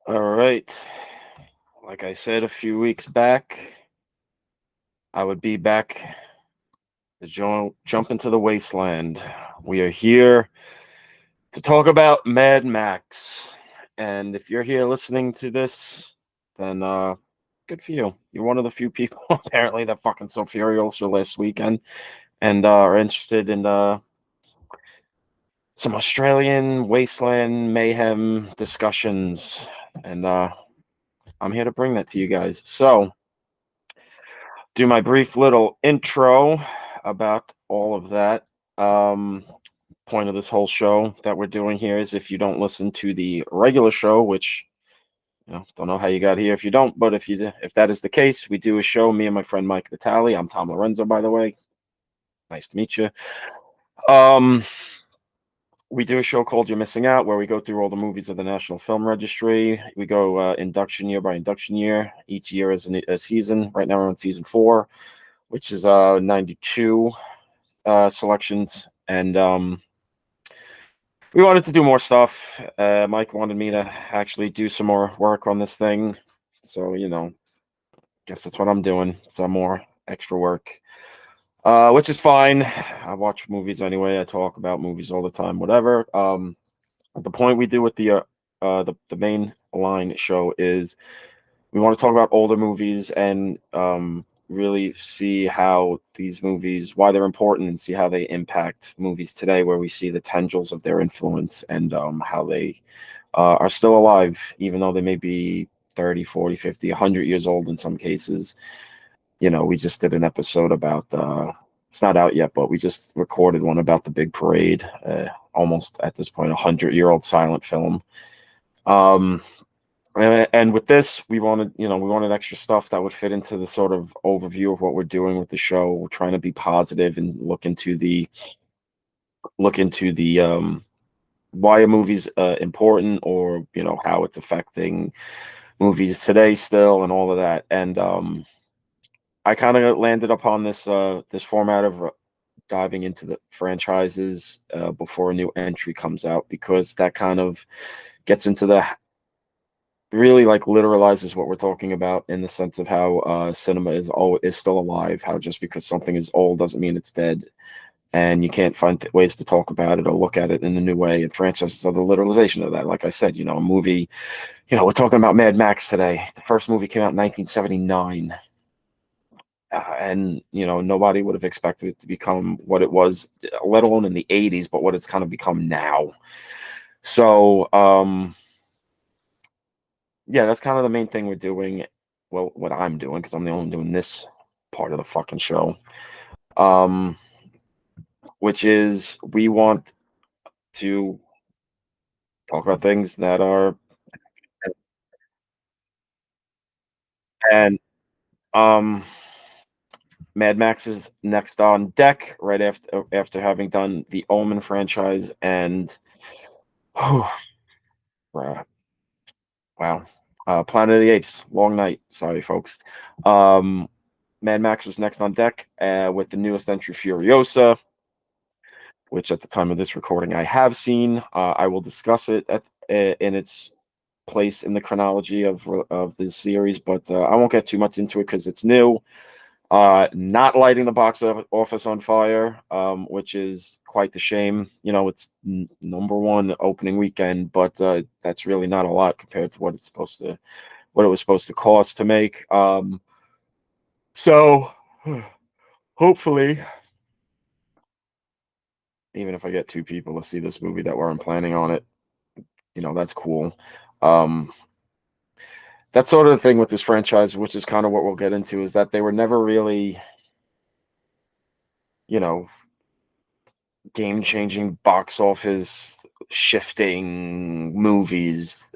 All right. Like I said a few weeks back, I would be back to jump into the wasteland. We are here to talk about Mad Max. And if you're here listening to this, then good for you. You're one of the few people apparently that fucking saw Furiosa last weekend and are interested in some Australian wasteland mayhem discussions. And I'm here to bring that to you guys. So, do my brief little intro about all of that. Um, Point of this whole show that we're doing here is if you don't listen to the regular show, which don't know how you got here if you don't, but if that is the case, we do a show. Me and my friend Mike Vitale. I'm Tom Lorenzo, by the way. Nice to meet you. Um, we do a show called You're Missing Out, where we go through all the movies of the National Film Registry. We go induction year by induction year. Each year is a season. Right now we're on season 4, which is 92 selections, and we wanted to do more stuff. Mike wanted me to actually do some more work on this thing, so guess that's what I'm doing. Some more extra work, which is fine. I watch movies anyway. I talk about movies all the time. Whatever. The point we do with the main line show is we want to talk about older movies and really see how these movies, why they're important, and see how they impact movies today, where we see the tendrils of their influence and how they are still alive, even though they may be 30, 40, 50, 100 years old in some cases. We just did an episode about, it's not out yet, but we just recorded one about The Big Parade, almost at this point, 100-year-old silent film. And with this, we wanted extra stuff that would fit into the sort of overview of what we're doing with the show. We're trying to be positive and look into the why a movie's important, or how it's affecting movies today still, and all of that. And I kind of landed upon this format of diving into the franchises before a new entry comes out, because that kind of gets into the really like literalizes what we're talking about, in the sense of how cinema is still alive. How just because something is old doesn't mean it's dead, and you can't find ways to talk about it or look at it in a new way. And franchises are the literalization of that. Like I said, a movie. We're talking about Mad Max today. The first movie came out in 1979. And nobody would have expected it to become what it was, let alone in the 80s, but what it's kind of become now. So yeah, that's kind of the main thing we're doing. Well, what I'm doing, because I'm the only one doing this part of the fucking show. Um, which is we want to talk about things that are, and um Mad Max is next on deck, right after having done the Omen franchise and oh, wow, Planet of the Apes, long night. Sorry, folks. Um, Mad Max was next on deck with the newest entry, Furiosa, which at the time of this recording I have seen. I will discuss it in its place in the chronology of this series, but I won't get too much into it because it's new. Not lighting the box office on fire, which is quite the shame. It's number one opening weekend, but that's really not a lot compared to what it was supposed to cost to make. So hopefully, even if I get 2 people to see this movie that weren't planning on it, that's cool. Um, that's sort of the thing with this franchise, which is kind of what we'll get into, is that they were never really, you know, game-changing, box office shifting movies.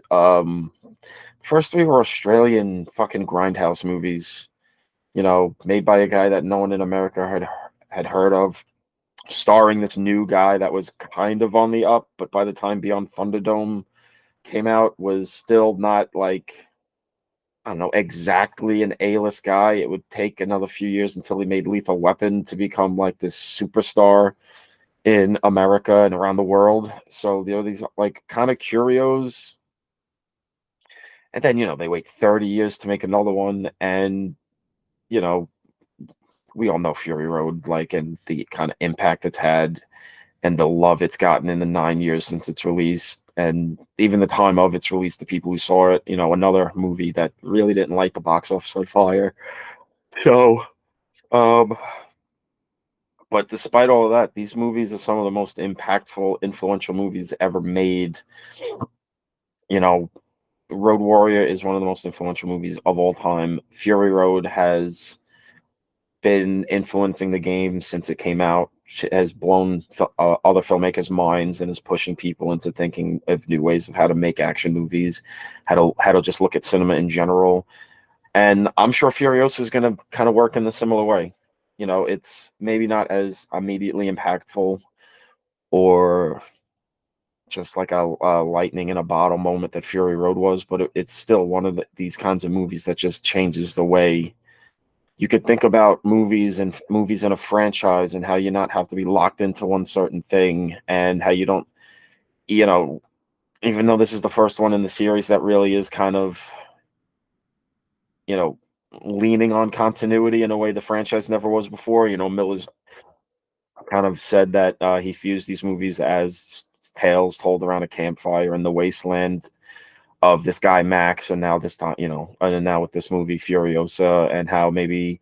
First 3 were Australian fucking grindhouse movies, made by a guy that no one in America had heard of, starring this new guy that was kind of on the up, but by the time Beyond Thunderdome came out, was still not like, I don't know, exactly an A-list guy. It would take another few years until he made Lethal Weapon to become like this superstar in America and around the world. So there are these like kind of curios And then, they wait 30 years to make another one, and, you know, we all know Fury Road, like, and the kind of impact it's had and the love it's gotten in the 9 years since its release, and even the time of its release, the people who saw it, another movie that really didn't light the box office on fire. So, um, but despite all of that, these movies are some of the most impactful, influential movies ever made. You know, Road Warrior is one of the most influential movies of all time. Fury Road has been influencing the game since it came out. It has blown other filmmakers' minds and is pushing people into thinking of new ways of how to make action movies, how to just look at cinema in general. And I'm sure Furiosa is going to kind of work in a similar way. It's maybe not as immediately impactful or just like a lightning in a bottle moment that Fury Road was, but it's still one of these kinds of movies that just changes the way you could think about movies and movies in a franchise, and how you not have to be locked into one certain thing, and how you don't, you know, even though this is the first one in the series that really is kind of, you know, leaning on continuity in a way the franchise never was before. Miller's kind of said that he views these movies as tales told around a campfire in the wasteland of this guy Max, and now this time, and now with this movie Furiosa, and how maybe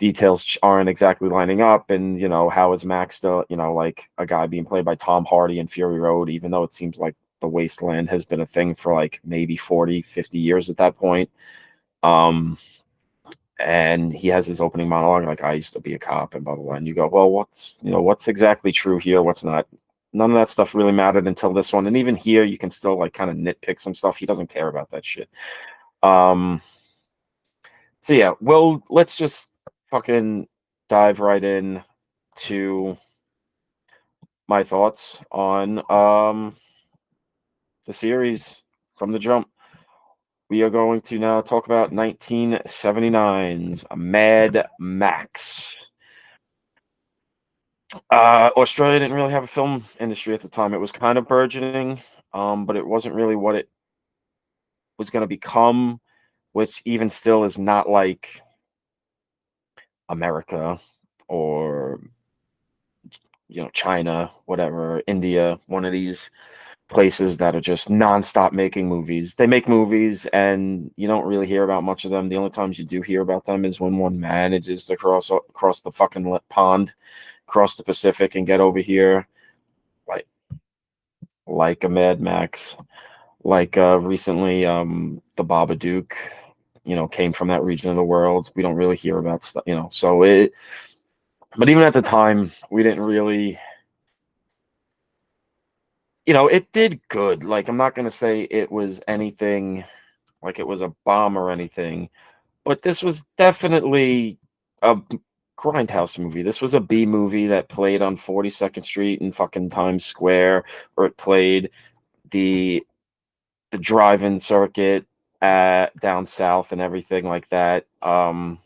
details aren't exactly lining up, and how is Max still, like a guy being played by Tom Hardy in Fury Road, even though it seems like the Wasteland has been a thing for like maybe 40-50 years at that point. And he has his opening monologue like, I used to be a cop and blah blah blah, and you go, well, what's exactly true here, what's not? None of that stuff really mattered until this one, and even here you can still like kind of nitpick some stuff. He doesn't care about that shit. So yeah, well, let's just fucking dive right in to my thoughts on the series from the jump. We are going to now talk about 1979's Mad Max. Australia didn't really have a film industry at the time. It was kind of burgeoning, but it wasn't really what it was going to become, which even still is not like America or China, whatever, India, one of these places that are just nonstop making movies. They make movies and you don't really hear about much of them. The only times you do hear about them is when one manages to cross the fucking pond, cross the Pacific, and get over here, like a Mad Max. Like recently, the Babadook, came from that region of the world. We don't really hear about stuff, so it. But even at the time, we didn't really, it did good. Like, I'm not going to say it was anything like it was a bomb or anything, but this was definitely a grindhouse movie. This was a B movie that played on 42nd Street and fucking Times Square, or it played the drive-in circuit down south and everything like that. You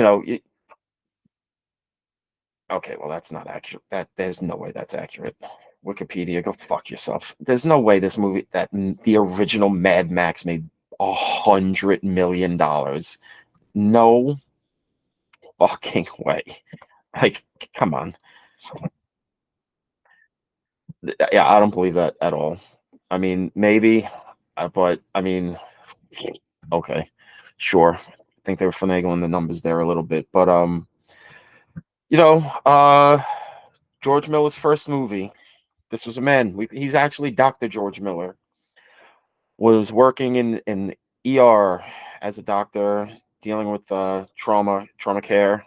know, okay, well, that's not accurate. There's no way that's accurate. Wikipedia, go fuck yourself. There's no way this movie, the original Mad Max, made $100 million. No fucking way. Like, come on. Yeah, I don't believe that at all. I mean, maybe, but I mean, okay, sure. I think they were finagling the numbers there a little bit, but you know, uh, George Miller's first movie. This was a man. He's actually Dr. George Miller. Was working in ER as a doctor, dealing with trauma care,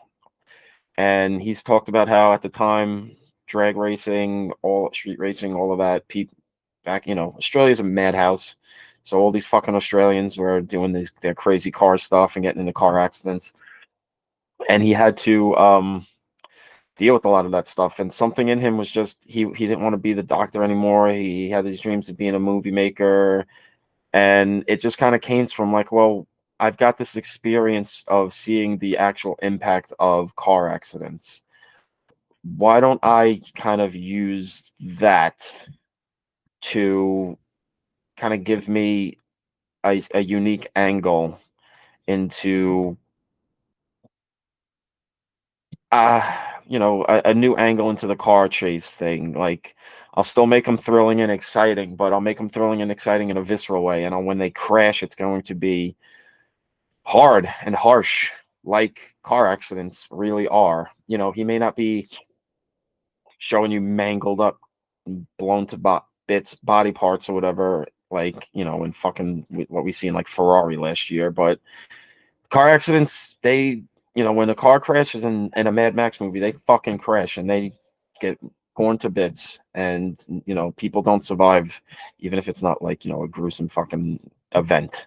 and he's talked about how at the time, drag racing, all street racing, all of that, people back, Australia's a madhouse. So all these fucking Australians were doing their crazy car stuff and getting into car accidents, and he had to deal with a lot of that stuff. And something in him was just he didn't want to be the doctor anymore. He had these dreams of being a movie maker, and it just kind of came from like, well, I've got this experience of seeing the actual impact of car accidents. Why don't I kind of use that to kind of give me a unique angle into a new angle into the car chase thing. Like, I'll still make them thrilling and exciting, but I'll make them thrilling and exciting in a visceral way. And when they crash, it's going to be hard and harsh, like car accidents really are. He may not be showing you mangled up, blown to bits, body parts or whatever, like, in fucking what we see in like Ferrari last year. But car accidents, when a car crashes in a Mad Max movie, they fucking crash and they get torn to bits, and people don't survive, even if it's not like a gruesome fucking event.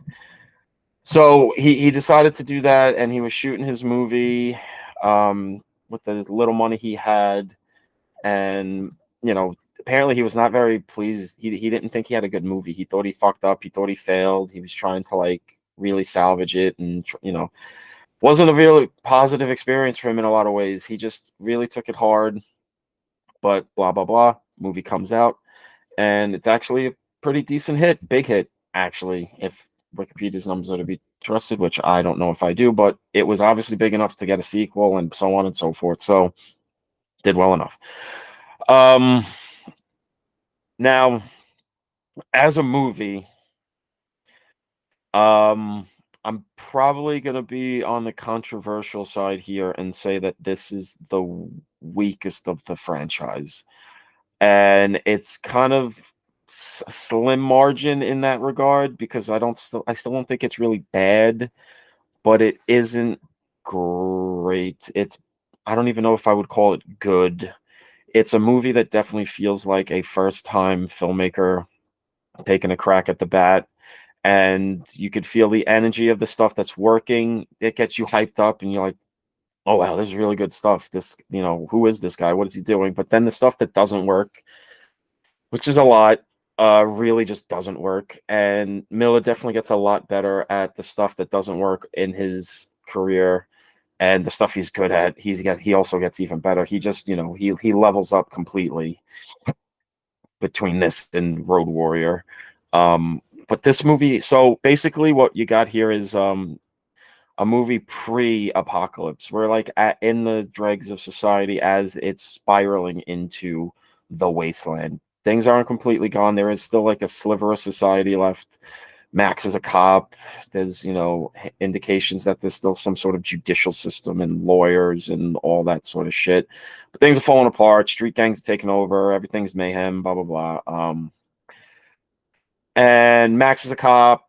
So he decided to do that, and he was shooting his movie with the little money he had, and apparently he was not very pleased. He didn't think he had a good movie. He thought he fucked up. He thought he failed. He was trying to like really salvage it, and wasn't a really positive experience for him in a lot of ways. He just really took it hard, but blah blah blah. Movie comes out, and it's actually a pretty decent hit, big hit actually, if Wikipedia's numbers are to be trusted, which I don't know if I do, but it was obviously big enough to get a sequel and so on and so forth. So did well enough. Now, as a movie, I'm probably going to be on the controversial side here and say that this is the weakest of the franchise. And it's kind of slim margin in that regard, because I still don't think it's really bad, but it isn't great. I don't even know if I would call it good. It's a movie that definitely feels like a first-time filmmaker taking a crack at the bat, and you could feel the energy of the stuff that's working. It gets you hyped up, and you're like, oh wow, this is really good stuff. This, who is this guy? What is he doing? But then the stuff that doesn't work, which is a lot, really just doesn't work. And Miller definitely gets a lot better at the stuff that doesn't work in his career, and the stuff he's good at, he also gets even better. He just, he levels up completely between this and Road Warrior. But this movie, so basically what you got here is a movie pre-apocalypse. We're like in the dregs of society as it's spiraling into the wasteland. Things aren't completely gone. There is still like a sliver of society left. Max is a cop. There's, indications that there's still some sort of judicial system and lawyers and all that sort of shit. But things are falling apart. Street gangs taking over. Everything's mayhem, blah, blah, blah. And Max is a cop.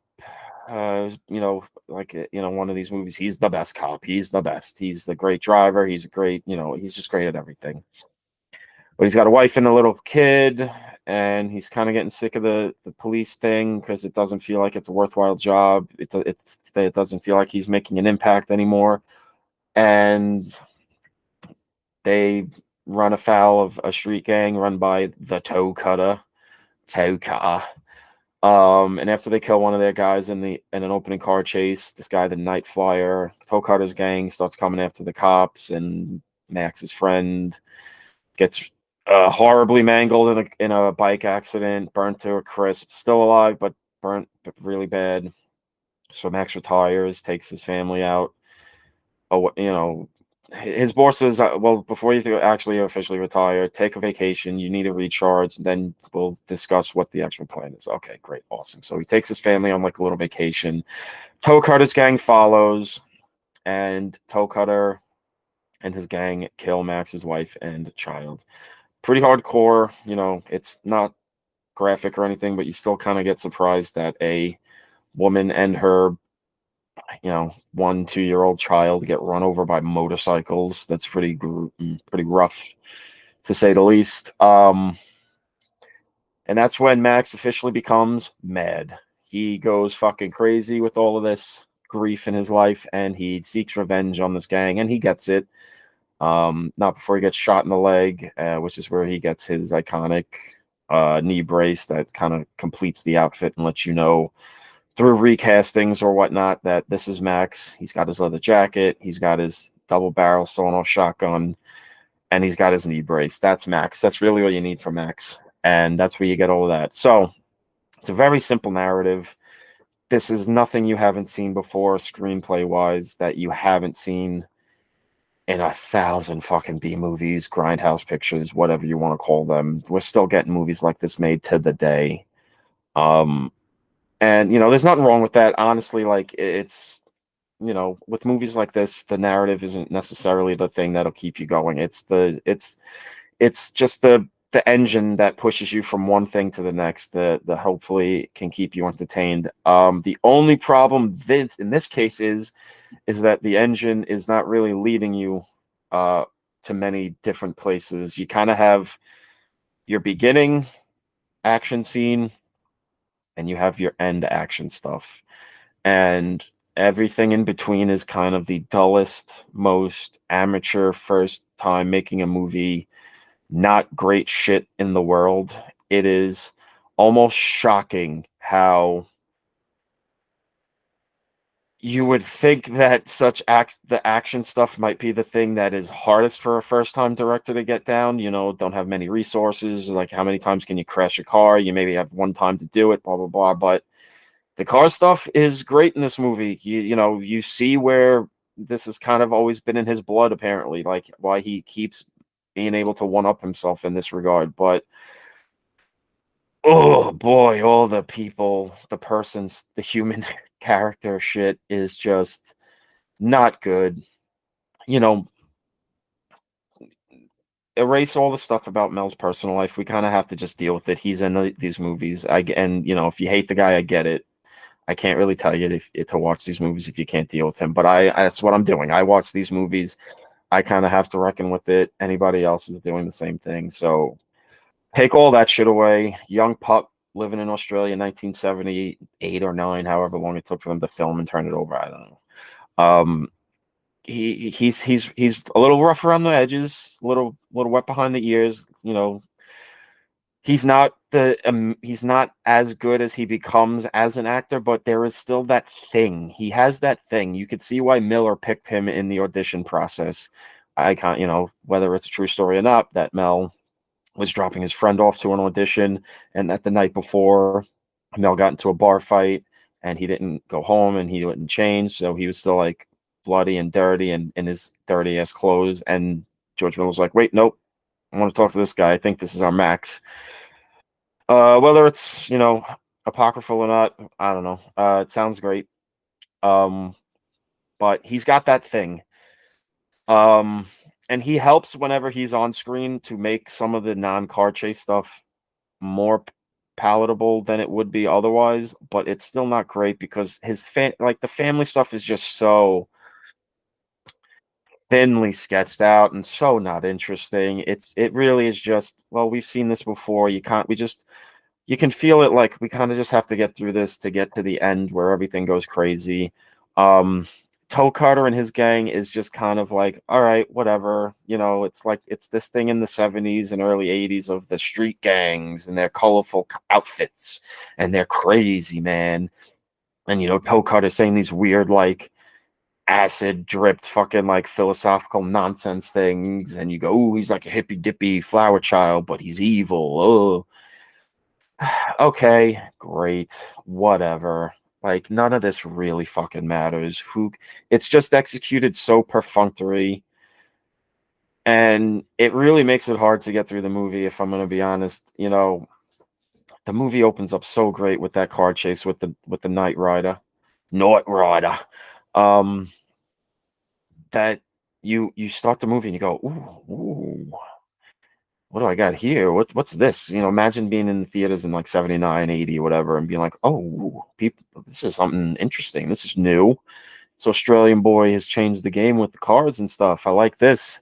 Like, one of these movies, he's the best cop. He's the best. He's the great driver. He's a great, he's just great at everything. But he's got a wife and a little kid, and he's kind of getting sick of the police thing because it doesn't feel like it's a worthwhile job. It doesn't feel like he's making an impact anymore. And they run afoul of a street gang run by the Toe Cutter. And after they kill one of their guys in an opening car chase, this guy, the Night Flyer, Toe Cutter's gang starts coming after the cops, and Max's friend gets horribly mangled in a bike accident, burnt to a crisp. Still alive, but burnt really bad. So Max retires, takes his family out. Oh, his boss says, well, before you actually officially retire, take a vacation. You need to recharge. Then we'll discuss what the actual plan is. Okay, great. Awesome. So he takes his family on like a little vacation. Toe Cutter's gang follows, and Toe Cutter and his gang kill Max's wife and child. Pretty hardcore. It's not graphic or anything, but you still kind of get surprised that a woman and her 1-2-year-old child get run over by motorcycles. That's pretty rough, to say the least. And that's when Max officially becomes mad. He goes fucking crazy with all of this grief in his life, and he seeks revenge on this gang, and he gets it. Not before he gets shot in the leg, which is where he gets his iconic knee brace that kind of completes the outfit and lets you know through recastings or whatnot that this is Max. He's got his leather jacket, he's got his double barrel sawn-off shotgun, and he's got his knee brace. That's Max. That's really all you need from Max, and that's where you get all of that. So it's a very simple narrative. this is nothing you haven't seen before, screenplay wise, that you haven't seen in 1,000 fucking B movies, grindhouse pictures, whatever you want to call them. We're still getting movies like this made to the day. Um, and there's nothing wrong with that. Honestly, like it's with movies like this, the narrative isn't necessarily the thing that'll keep you going. It's just the engine that pushes you from one thing to the next that hopefully can keep you entertained. The only problem in this case is that the engine is not really leading you uh, to many different places. You kind of have your beginning action scene and you have your end action stuff. And everything in between is kind of the dullest, most amateur first time making a movie, not great shit in the world. It is almost shocking how you would think that the action stuff might be the thing that is hardest for a first time director to get down. Don't have many resources. Like, how many times can you crash a car? You maybe have one time to do it, blah, blah, blah. But the car stuff is great in this movie. You see where this has kind of always been in his blood, apparently, like why he keeps being able to one up himself in this regard. But oh boy, all the people, the persons, the human character shit is just not good. You know, Erase all the stuff about Mel's personal life. We kind of have to just deal with it. He's in these movies. And if you hate the guy, I get it. I can't really tell you to watch these movies if you can't deal with him. But that's what I'm doing. I watch these movies. I kind of have to reckon with it. Anybody else is doing the same thing. So take all that shit away. Young pup living in Australia, 1978 or nine, however long it took for them to film and turn it over. I don't know. He's a little rough around the edges, little wet behind the ears. He's not as good as he becomes as an actor, but there is still that thing. He has that thing. You could see why Miller picked him in the audition process. I can't, whether it's a true story or not, that Mel was dropping his friend off to an audition, and that the night before, Mel got into a bar fight, and he didn't go home, and he didn't change, so he was still like bloody and dirty and in his dirty ass clothes. And George Miller was like, "Wait, nope, I want to talk to this guy. I think this is our Max." Whether it's apocryphal or not, I don't know. It sounds great. Um, but he's got that thing. Um, and he helps whenever he's on screen to make some of the non-car chase stuff more palatable than it would be otherwise. But it's still not great because the family stuff is just so thinly sketched out and so not interesting. It really is just, well, we've seen this before. You can feel it, like we kind of just have to get through this to get to the end where everything goes crazy. Um, Toe Cutter and his gang is just kind of like, all right, whatever. It's like it's this thing in the 70s and early 80s of the street gangs and their colorful outfits and they're crazy, man. And Toe Cutter saying these weird, like, acid dripped fucking like philosophical nonsense things, and you go, "Ooh, he's like a hippy dippy flower child, but he's evil." Oh, okay, great, whatever. Like, none of this really fucking matters. It's just executed so perfunctory, and it really makes it hard to get through the movie, if I'm gonna be honest. The movie opens up so great with that car chase with the Night Rider. Um, that you start the movie and you go, ooh, what do I got here? What's this? Imagine being in the theaters in like 79, 80, whatever, and being like, oh, people, this is something interesting. This is new. This Australian boy has changed the game with the cars and stuff. I like this.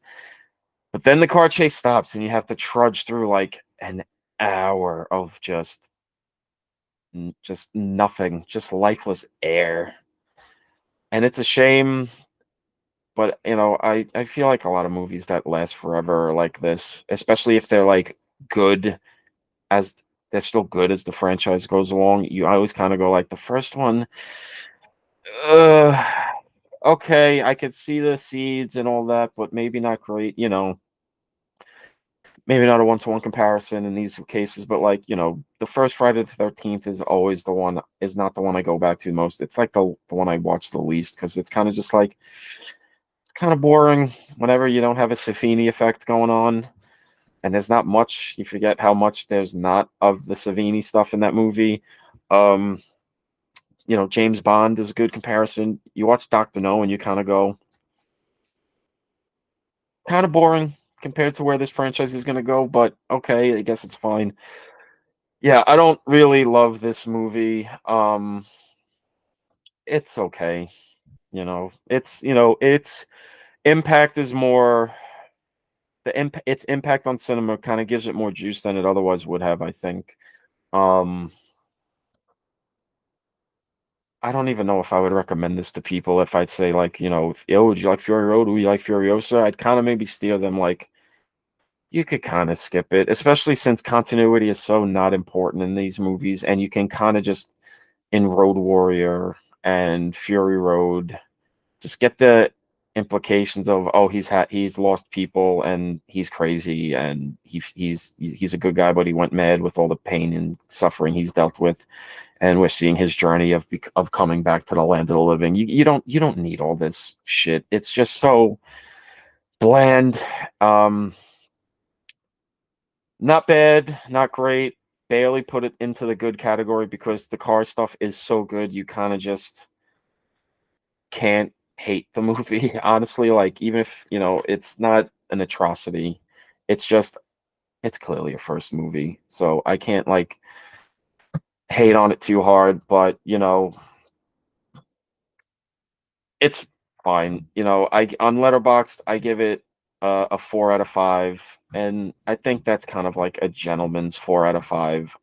But then the car chase stops and you have to trudge through like an hour of just nothing, just lifeless air. And it's a shame, but I feel like a lot of movies that last forever are like this, especially if they're like good as they're still good as the franchise goes along. I always kind of go like, the first one, uh, okay, I could see the seeds and all that, but maybe not great. maybe not a one-to-one comparison in these cases, but like, the first Friday the 13th is always the one, is not the one I go back to most. It's like the one I watch the least because it's kind of just like kind of boring whenever you don't have a Savini effect going on. And there's not much. You forget how much there's not of the Savini stuff in that movie. Um, James Bond is a good comparison. You watch Doctor No and you kind of go, kind of boring compared to where this franchise is going to go, but okay, I guess it's fine. Yeah, I don't really love this movie. It's okay. Its impact is more its impact on cinema kind of gives it more juice than it otherwise would have, I think. Um, I don't even know if I would recommend this to people if I'd say like, yo, would you like Fury Road? Would you like Furiosa? I'd kind of maybe steer them like you could kind of skip it, especially since continuity is so not important in these movies, and you can kind of just in Road Warrior and Fury Road just get the implications of he's lost people and he's crazy and he's a good guy, but he went mad with all the pain and suffering he's dealt with, and we're seeing his journey of coming back to the land of the living. You don't need all this shit. It's just so bland. Not bad, not great. Barely put it into the good category because the car stuff is so good. You kind of just can't hate the movie, honestly. Like, even if, it's not an atrocity, it's just, it's clearly a first movie. So I can't, like, hate on it too hard, but, it's fine. On Letterboxd, I give it a 4 out of 5, and I think that's kind of like a gentleman's 4 out of 5.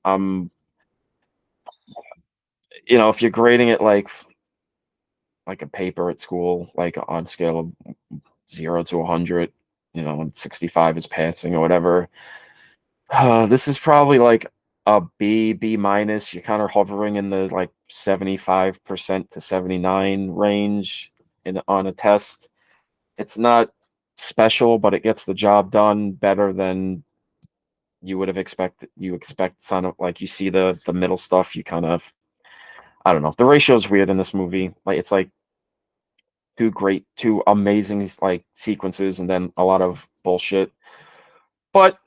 If you're grading it like a paper at school, like on scale of 0 to 100, and 65 is passing or whatever. This is probably like a B minus. You're kind of hovering in the like 75% to 79 range on a test. It's not special, but it gets the job done better than you would have expected. You expect some of, like, you see the middle stuff, you kind of, I don't know. The ratio is weird in this movie. Like, it's like two amazing like sequences and then a lot of bullshit. But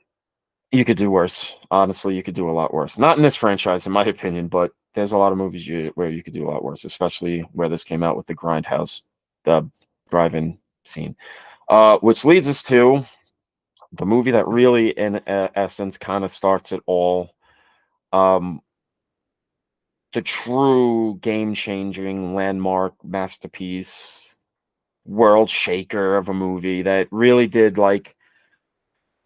you could do worse. Honestly, you could do a lot worse. Not in this franchise, in my opinion, but there's a lot of movies where you could do a lot worse, especially where this came out with the Grindhouse, the drive-in scene. Which leads us to the movie that really, in essence, kind of starts it all. Um, the true game-changing landmark masterpiece, world shaker of a movie that really did, like,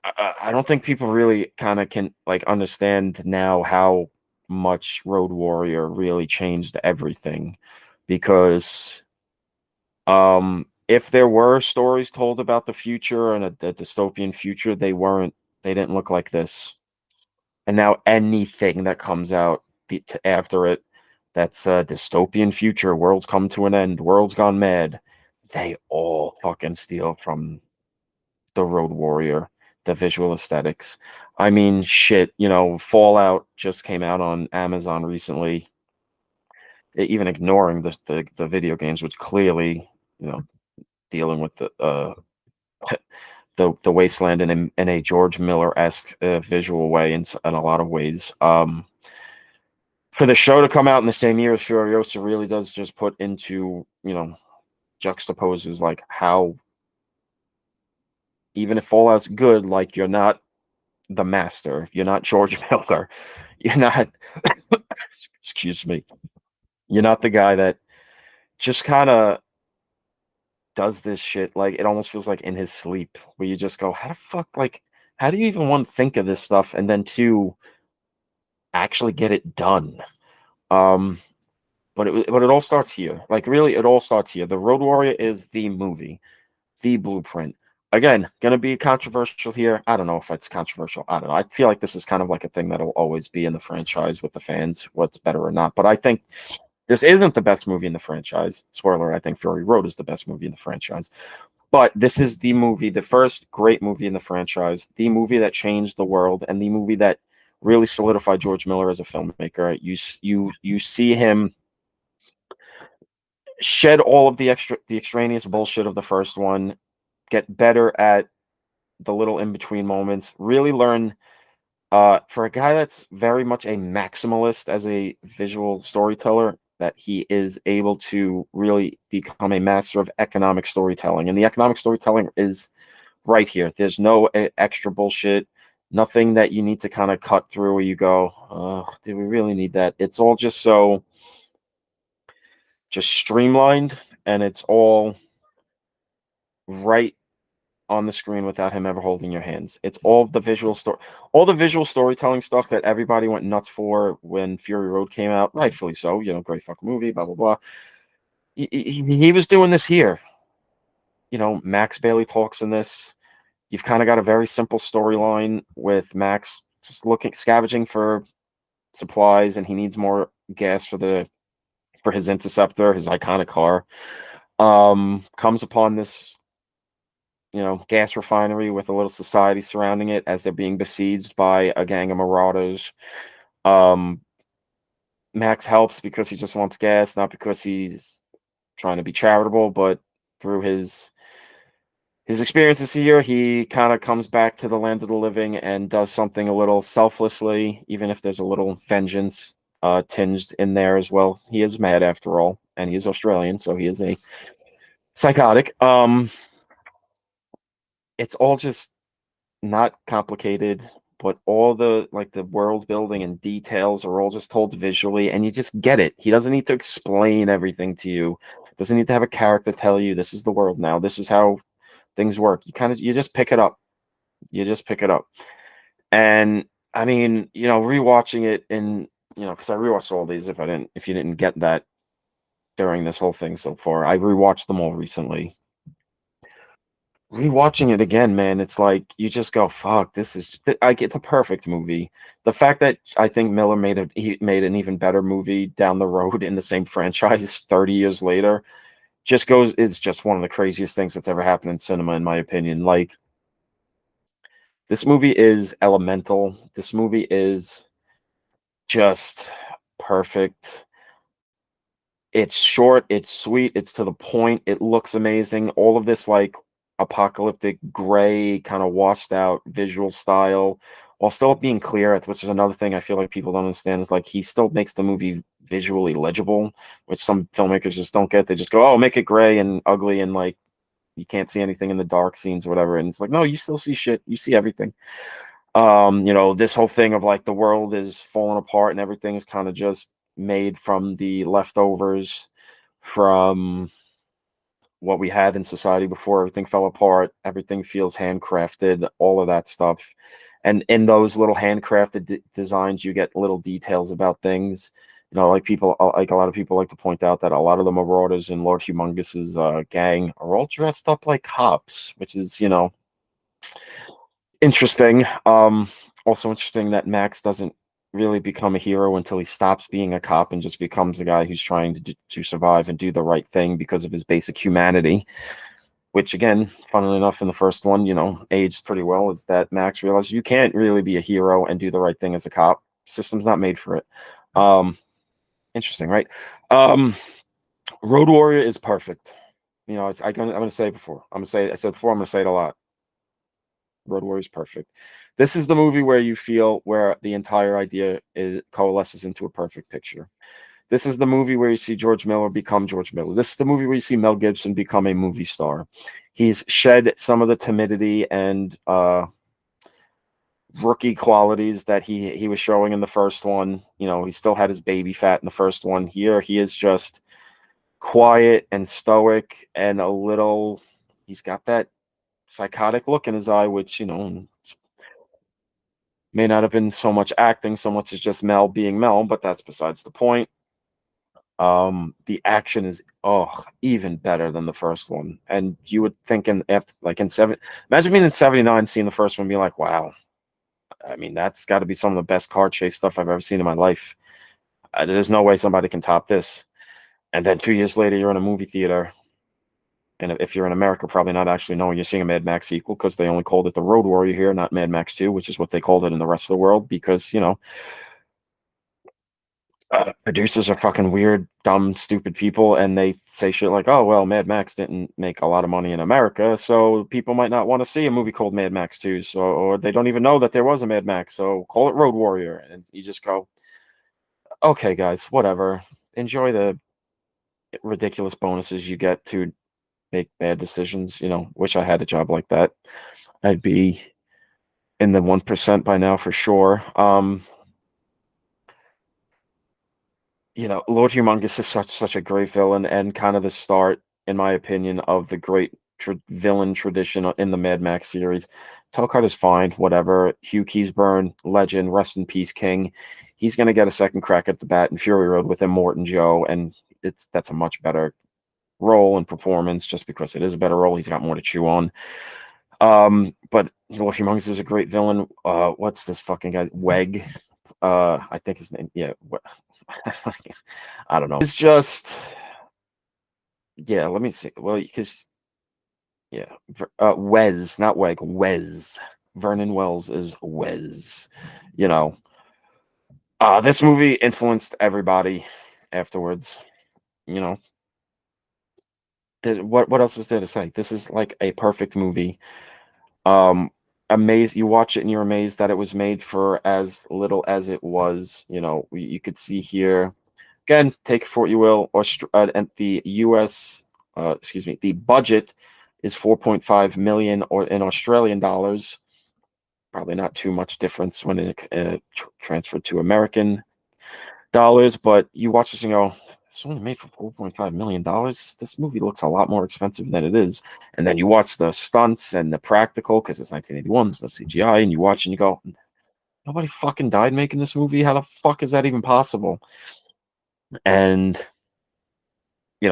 I don't think people really kind of can like understand now how much Road Warrior really changed everything, because if there were stories told about the future and a dystopian future, they didn't look like this. And now anything that comes out after it, that's a dystopian future, world's come to an end, world's gone mad, they all fucking steal from the Road Warrior, the visual aesthetics. I mean, shit, Fallout just came out on Amazon recently. Even ignoring the video games, which clearly, dealing with the Wasteland in a George Miller-esque visual way in a lot of ways. For the show to come out in the same year as Furiosa really does just put into, juxtaposes like how, even if Fallout's good, like, you're not the master. You're not George Miller. You're not, excuse me. You're not the guy that just kind of does this shit. Like, it almost feels like in his sleep, where you just go, how the fuck, like, how do you even, one, think of this stuff, and then two, actually get it done? Um, but it all starts here. Like, really, it all starts here. The Road Warrior is the movie, the blueprint. Again, gonna be controversial here. I don't know if it's controversial. I don't know. I feel like this is kind of like a thing that'll always be in the franchise with the fans, what's better or not. But I think this isn't the best movie in the franchise. Spoiler, I think Fury Road is the best movie in the franchise. But this is the movie, the first great movie in the franchise, the movie that changed the world, and the movie that really solidified George Miller as a filmmaker. You see him shed all of the extraneous bullshit of the first one, get better at the little in between moments, really learn. For a guy that's very much a maximalist as a visual storyteller, that he is able to really become a master of economic storytelling. And the economic storytelling is right here. There's no extra bullshit, nothing that you need to kind of cut through where you go, oh, do we really need that? It's all just so just streamlined, and it's all right on the screen without him ever holding your hands. It's all the visual storytelling stuff that everybody went nuts for when Fury Road came out, rightfully so. Great fucking movie, blah blah blah. He was doing this here. Max barely talks in this. You've kind of got a very simple storyline with Max just scavenging for supplies, and he needs more gas for his interceptor, his iconic car. Comes upon this gas refinery with a little society surrounding it as they're being besieged by a gang of marauders. Max helps because he just wants gas, not because he's trying to be charitable, but through his experiences here, he kind of comes back to the land of the living and does something a little selflessly, even if there's a little vengeance tinged in there as well. He is mad after all, and he is Australian, so he is a psychotic. It's all just not complicated, but all the world building and details are all just told visually, and you just get it. He doesn't need to explain everything to you. Doesn't need to have a character tell you this is the world now. This is how things work. You just pick it up. You just pick it up. And I mean, rewatching it because I rewatched all these if you didn't get that during this whole thing so far. I rewatched them all recently. Rewatching it again, man, it's like you just go, "Fuck, this is like it's a perfect movie." The fact that I think Miller he made an even better movie down the road in the same franchise 30 years later is just one of the craziest things that's ever happened in cinema, in my opinion. Like, this movie is elemental. This movie is just perfect. It's short, it's sweet, it's to the point, it looks amazing. All of this apocalyptic gray kind of washed out visual style while still being clear, which is another thing I feel like people don't understand, is he still makes the movie visually legible, which some filmmakers just don't get. They just go, oh, make it gray and ugly and you can't see anything in the dark scenes or whatever. And it's no, you still see shit. You see everything. This whole thing of the world is falling apart and everything is kind of just made from the leftovers from what we had in society before everything fell apart. Everything feels handcrafted, all of that stuff. And in those little handcrafted designs, you get little details about things. A lot of people like to point out that a lot of the marauders in Lord Humongous's gang are all dressed up like cops, which is, interesting. Also interesting that Max doesn't really become a hero until he stops being a cop and just becomes a guy who's trying to survive and do the right thing because of his basic humanity, which again, funnily enough, in the first one, aged pretty well. Is that Max realizes you can't really be a hero and do the right thing as a cop. System's not made for it. Interesting, right? Road Warrior is perfect. I'm going to say it before. I said before, I'm going to say it a lot. Road Warrior is perfect. This is the movie where you feel where the entire idea coalesces into a perfect picture. This is the movie where you see George Miller become George Miller. This is the movie where you see Mel Gibson become a movie star. He's shed some of the timidity and rookie qualities that he was showing in the first one. He still had his baby fat in the first one. Here, he is just quiet and stoic and he's got that psychotic look in his eye, which, may not have been so much acting, so much as just Mel being Mel, but that's besides the point. The action is even better than the first one. And you would think imagine being in 79, seeing the first one, being like, wow, I mean, that's got to be some of the best car chase stuff I've ever seen in my life. There's no way somebody can top this. And then 2 years later, you're in a movie theater and if you're in America, probably not actually knowing you're seeing a Mad Max sequel because they only called it the Road Warrior here, not Mad Max 2, which is what they called it in the rest of the world because, producers are fucking weird, dumb, stupid people, and they say shit like, "Oh well, Mad Max didn't make a lot of money in America, so people might not want to see a movie called Mad Max 2, so or they don't even know that there was a Mad Max, so call it Road Warrior." And you just go, "Okay, guys, whatever. Enjoy the ridiculous bonuses you get to make bad decisions. Wish I had a job like that. I'd be in the 1% by now for sure." Lord Humongous is such a great villain and kind of the start, in my opinion, of the great villain tradition in the Mad Max series. Tokart is fine, whatever. Hugh Keysburn, legend, rest in peace, king. He's gonna get a second crack at the bat in Fury Road with Immortan Joe, and that's a much better role and performance just because it is a better role. He's got more to chew on. But Lord Humongous is a great villain. What's this fucking guy? Weg. I think his name. Yeah. I don't know. It's just, yeah. Let me see. Well, because yeah, Wes, not Weg. Wes. Vernon Wells is Wes. You know. This movie influenced everybody afterwards. You know. What else is there to say? This is like a perfect movie. Amazed, you watch it and you're amazed that it was made for as little as it was. You could see here again, take it for what you will. And the US, excuse me, the budget is 4.5 million or in Australian dollars. Probably not too much difference when it transferred to American dollars, but you watch this and go, it's only made for $4.5 million. This movie looks a lot more expensive than it is. And then you watch the stunts and the practical because it's 1981, so CGI, and you watch and you go, nobody fucking died making this movie. How the fuck is that even possible? And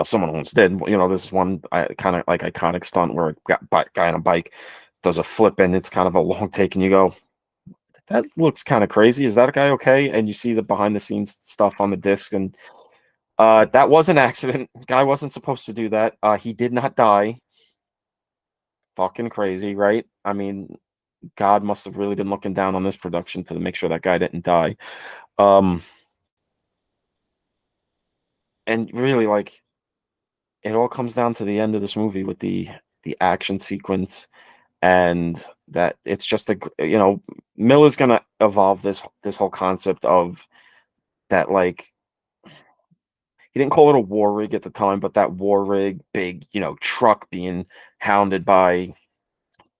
someone once did. This one kind of like iconic stunt where a guy on a bike does a flip and it's kind of a long take, and you go, that looks kind of crazy. Is that guy okay? And you see the behind the scenes stuff on the disc, and that was an accident. Guy wasn't supposed to do that. He did not die. Fucking crazy, right? I mean, God must have really been looking down on this production to make sure that guy didn't die. And really, like, it all comes down to the end of this movie with the action sequence, and that it's just Miller's gonna evolve this whole concept of that, like, he didn't call it a war rig at the time, but that war rig, big, truck being hounded by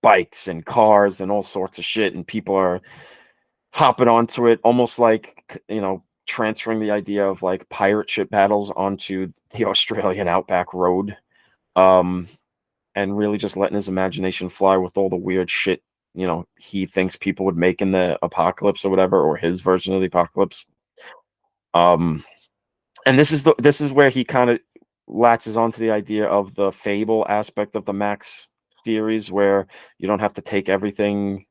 bikes and cars and all sorts of shit, and people are hopping onto it, almost like, transferring the idea of like pirate ship battles onto the Australian outback road, and really just letting his imagination fly with all the weird shit, he thinks people would make in the apocalypse or whatever, or his version of the apocalypse. And this is where he kind of latches onto the idea of the fable aspect of the Max series, where you don't have to take everything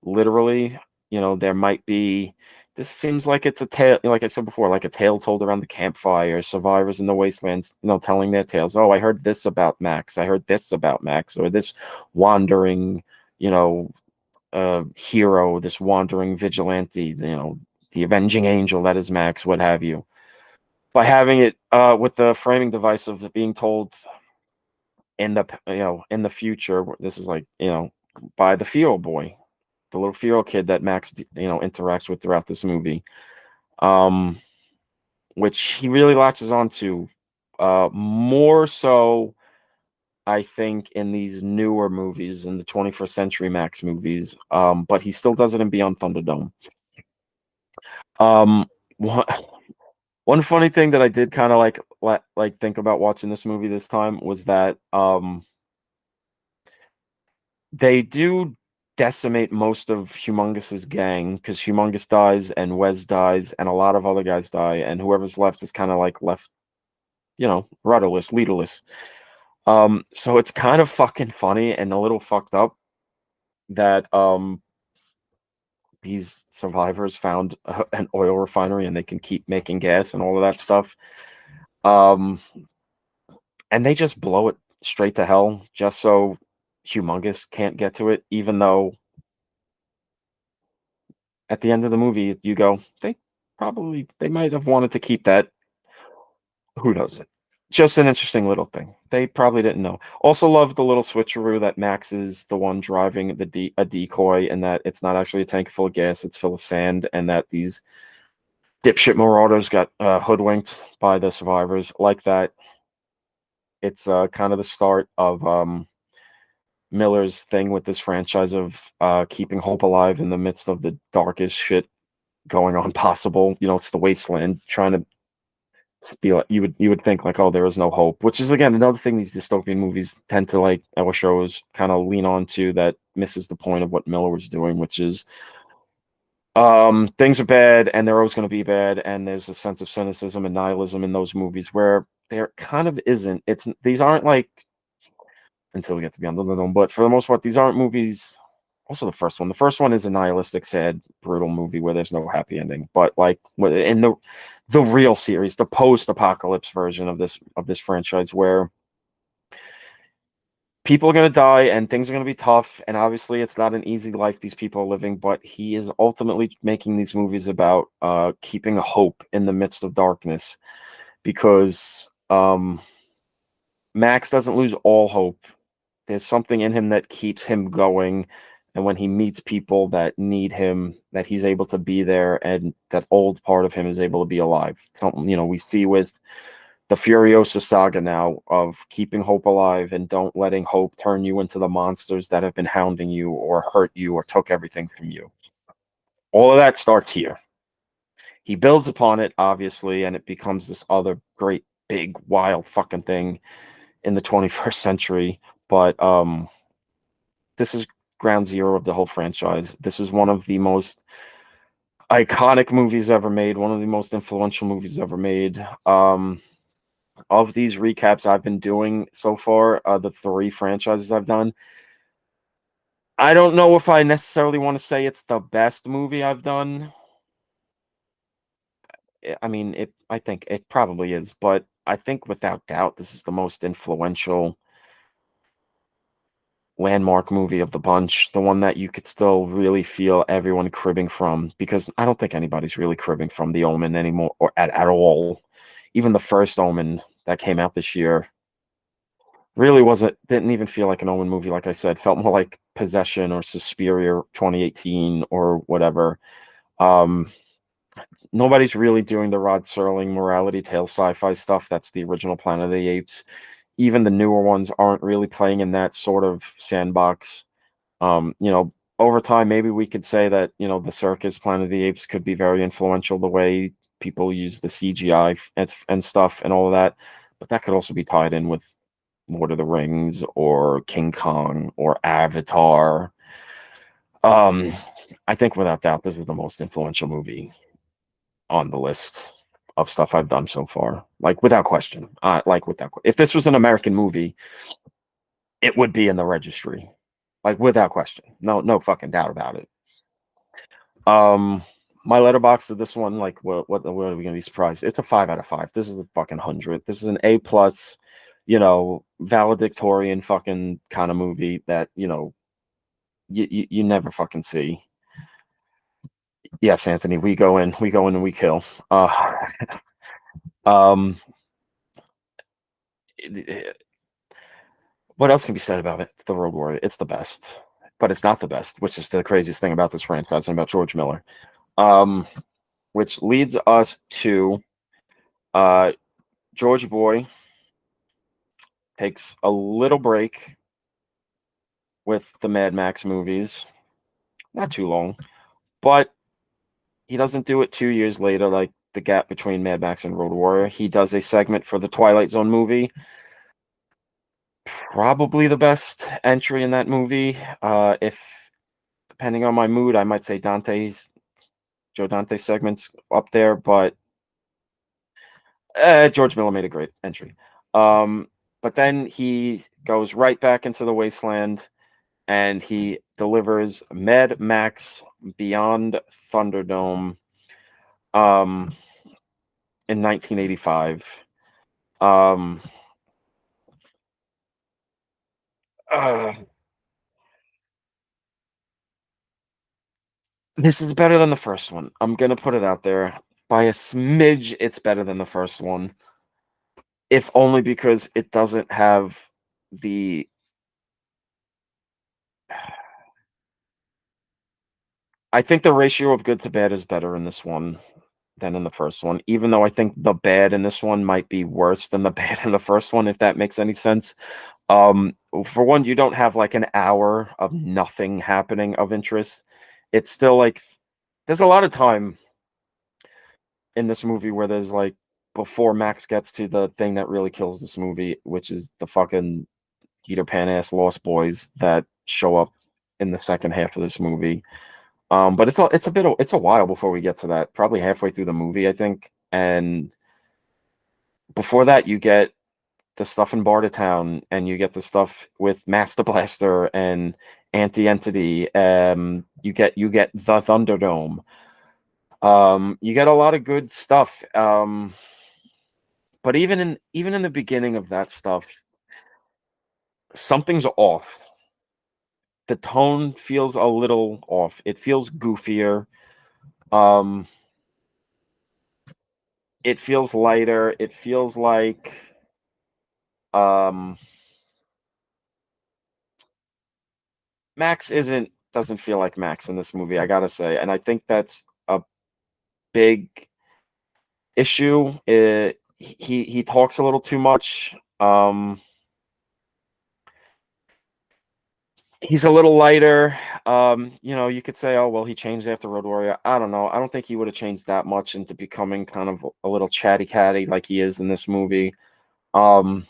literally. There might be. This seems like it's a tale, like I said before, like a tale told around the campfire. Survivors in the wastelands, telling their tales. Oh, I heard this about Max. I heard this about Max, or this wandering, hero, this wandering vigilante. The avenging angel that is Max, what have you. By having it with the framing device of it being told in the future, this is like, by the Field boy, the little Field kid that Max interacts with throughout this movie, which he really latches onto more so, I think, in these newer movies, in the 21st Century Max movies, but he still does it in Beyond Thunderdome. um One funny thing that I did kind of like think about watching this movie this time was that they do decimate most of Humongous's gang, because Humongous dies and Wes dies and a lot of other guys die, and whoever's left is kind of like left, rudderless, leaderless. So it's kind of fucking funny and a little fucked up that these survivors found an oil refinery and they can keep making gas and all of that stuff. And they just blow it straight to hell just so Humongous can't get to it, even though at the end of the movie you go, they might have wanted to keep that. Who knows it? Just an interesting little thing. They probably didn't know. Also love the little switcheroo that Max is the one driving a decoy, and that it's not actually a tank full of gas, it's full of sand, and that these dipshit marauders got hoodwinked by the survivors. Like that. It's kind of the start of Miller's thing with this franchise of keeping hope alive in the midst of the darkest shit going on possible. You know, it's the Wasteland, trying to be like, you would think like, oh, there is no hope, which is again another thing these dystopian movies tend to, like our shows kind of lean on to, that misses the point of what Miller was doing, which is things are bad and they're always going to be bad, and there's a sense of cynicism and nihilism in those movies where there kind of isn't. These aren't like, until we get to Beyond the Dome, but for the most part these aren't movies. Also, the first one is a nihilistic, sad, brutal movie where there's no happy ending. But like in the real series, the post-apocalypse version of this franchise, where people are going to die and things are going to be tough, and obviously it's not an easy life these people are living, but he is ultimately making these movies about keeping hope in the midst of darkness, because Max doesn't lose all hope. There's something in him that keeps him going, and when he meets people that need him, that he's able to be there, and that old part of him is able to be alive. Something, we see with the Furiosa saga now, of keeping hope alive and don't letting hope turn you into the monsters that have been hounding you or hurt you or took everything from you. All of that starts here. He builds upon it, obviously, and it becomes this other great, big, wild fucking thing in the 21st century. But this is ground zero of the whole franchise. This is one of the most iconic movies ever made, one of the most influential movies ever made. Of these recaps I've been doing so far, the 3 franchises I've done, I don't know if I necessarily want to say it's the best movie I've done. I mean, I think it probably is, but I think without doubt this is the most influential landmark movie of the bunch, the one that you could still really feel everyone cribbing from, because I don't think anybody's really cribbing from The Omen anymore, or at all. Even the first Omen that came out this year really didn't even feel like an Omen movie. Like I said, felt more like Possession or Suspiria 2018 or whatever. Nobody's really doing the Rod Serling morality tale sci-fi stuff that's the original Planet of the Apes. Even the newer ones aren't really playing in that sort of sandbox. Over time, maybe we could say that, the circus Planet of the Apes could be very influential, the way people use the CGI and stuff and all of that. But that could also be tied in with Lord of the Rings or King Kong or Avatar. I think without doubt, this is the most influential movie on the list of stuff I've done so far. Like without question. If this was an American movie, it would be in the registry. Like without question. No fucking doubt about it. My letterbox to this one, like what are we gonna be surprised? It's a 5 out of 5. This is a fucking 100. This is an A plus, valedictorian fucking kind of movie that, you never fucking see. Yes, Anthony, we go in and we kill. Um what else can be said about it? The Road Warrior. It's the best. But it's not the best, which is the craziest thing about this franchise and about George Miller. Which leads us to George Boy takes a little break with the Mad Max movies. Not too long, but he doesn't do it 2 years later, like the gap between Mad Max and Road Warrior. He does a segment for the Twilight Zone movie. Probably the best entry in that movie. If depending on my mood, I might say Joe Dante segments up there, but George Miller made a great entry. But then he goes right back into the Wasteland, and he delivers Mad Max Beyond Thunderdome in 1985. uh, this is better than the first one. I'm gonna put it out there. By a smidge, it's better than the first one, if only because it doesn't have the I think the ratio of good to bad is better in this one than in the first one, even though I think the bad in this one might be worse than the bad in the first one, if that makes any sense. For one, you don't have like an hour of nothing happening of interest. It's still like there's a lot of time in this movie where there's like before Max gets to the thing that really kills this movie, which is the fucking Peter Pan ass Lost Boys that show up in the second half of this movie. But it's a while before we get to that. Probably halfway through the movie, I think. And before that, you get the stuff in Bartertown, and you get the stuff with Master Blaster and Anti-Entity. You get the Thunderdome. You get a lot of good stuff. But even in the beginning of that stuff, something's off. The tone feels a little off. It feels goofier. Um, it feels lighter. It feels like um Max isn't doesn't feel like Max in this movie, I gotta say. And I think that's a big issue. He talks a little too much. He's a little lighter. You could say, oh well, he changed after Road Warrior. I don't know. I don't think he would have changed that much into becoming kind of a little chatty catty like he is in this movie. Um,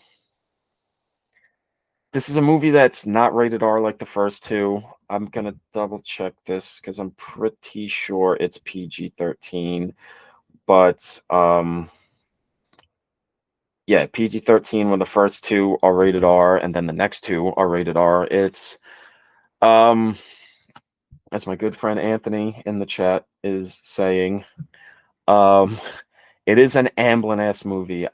this is a movie that's not rated R like the first two. I'm gonna double check this because I'm pretty sure it's PG-13. But yeah, PG-13 when the first two are rated R, and then the next two are rated R. It's um as my good friend Anthony in the chat is saying, um it is an Amblin ass movie.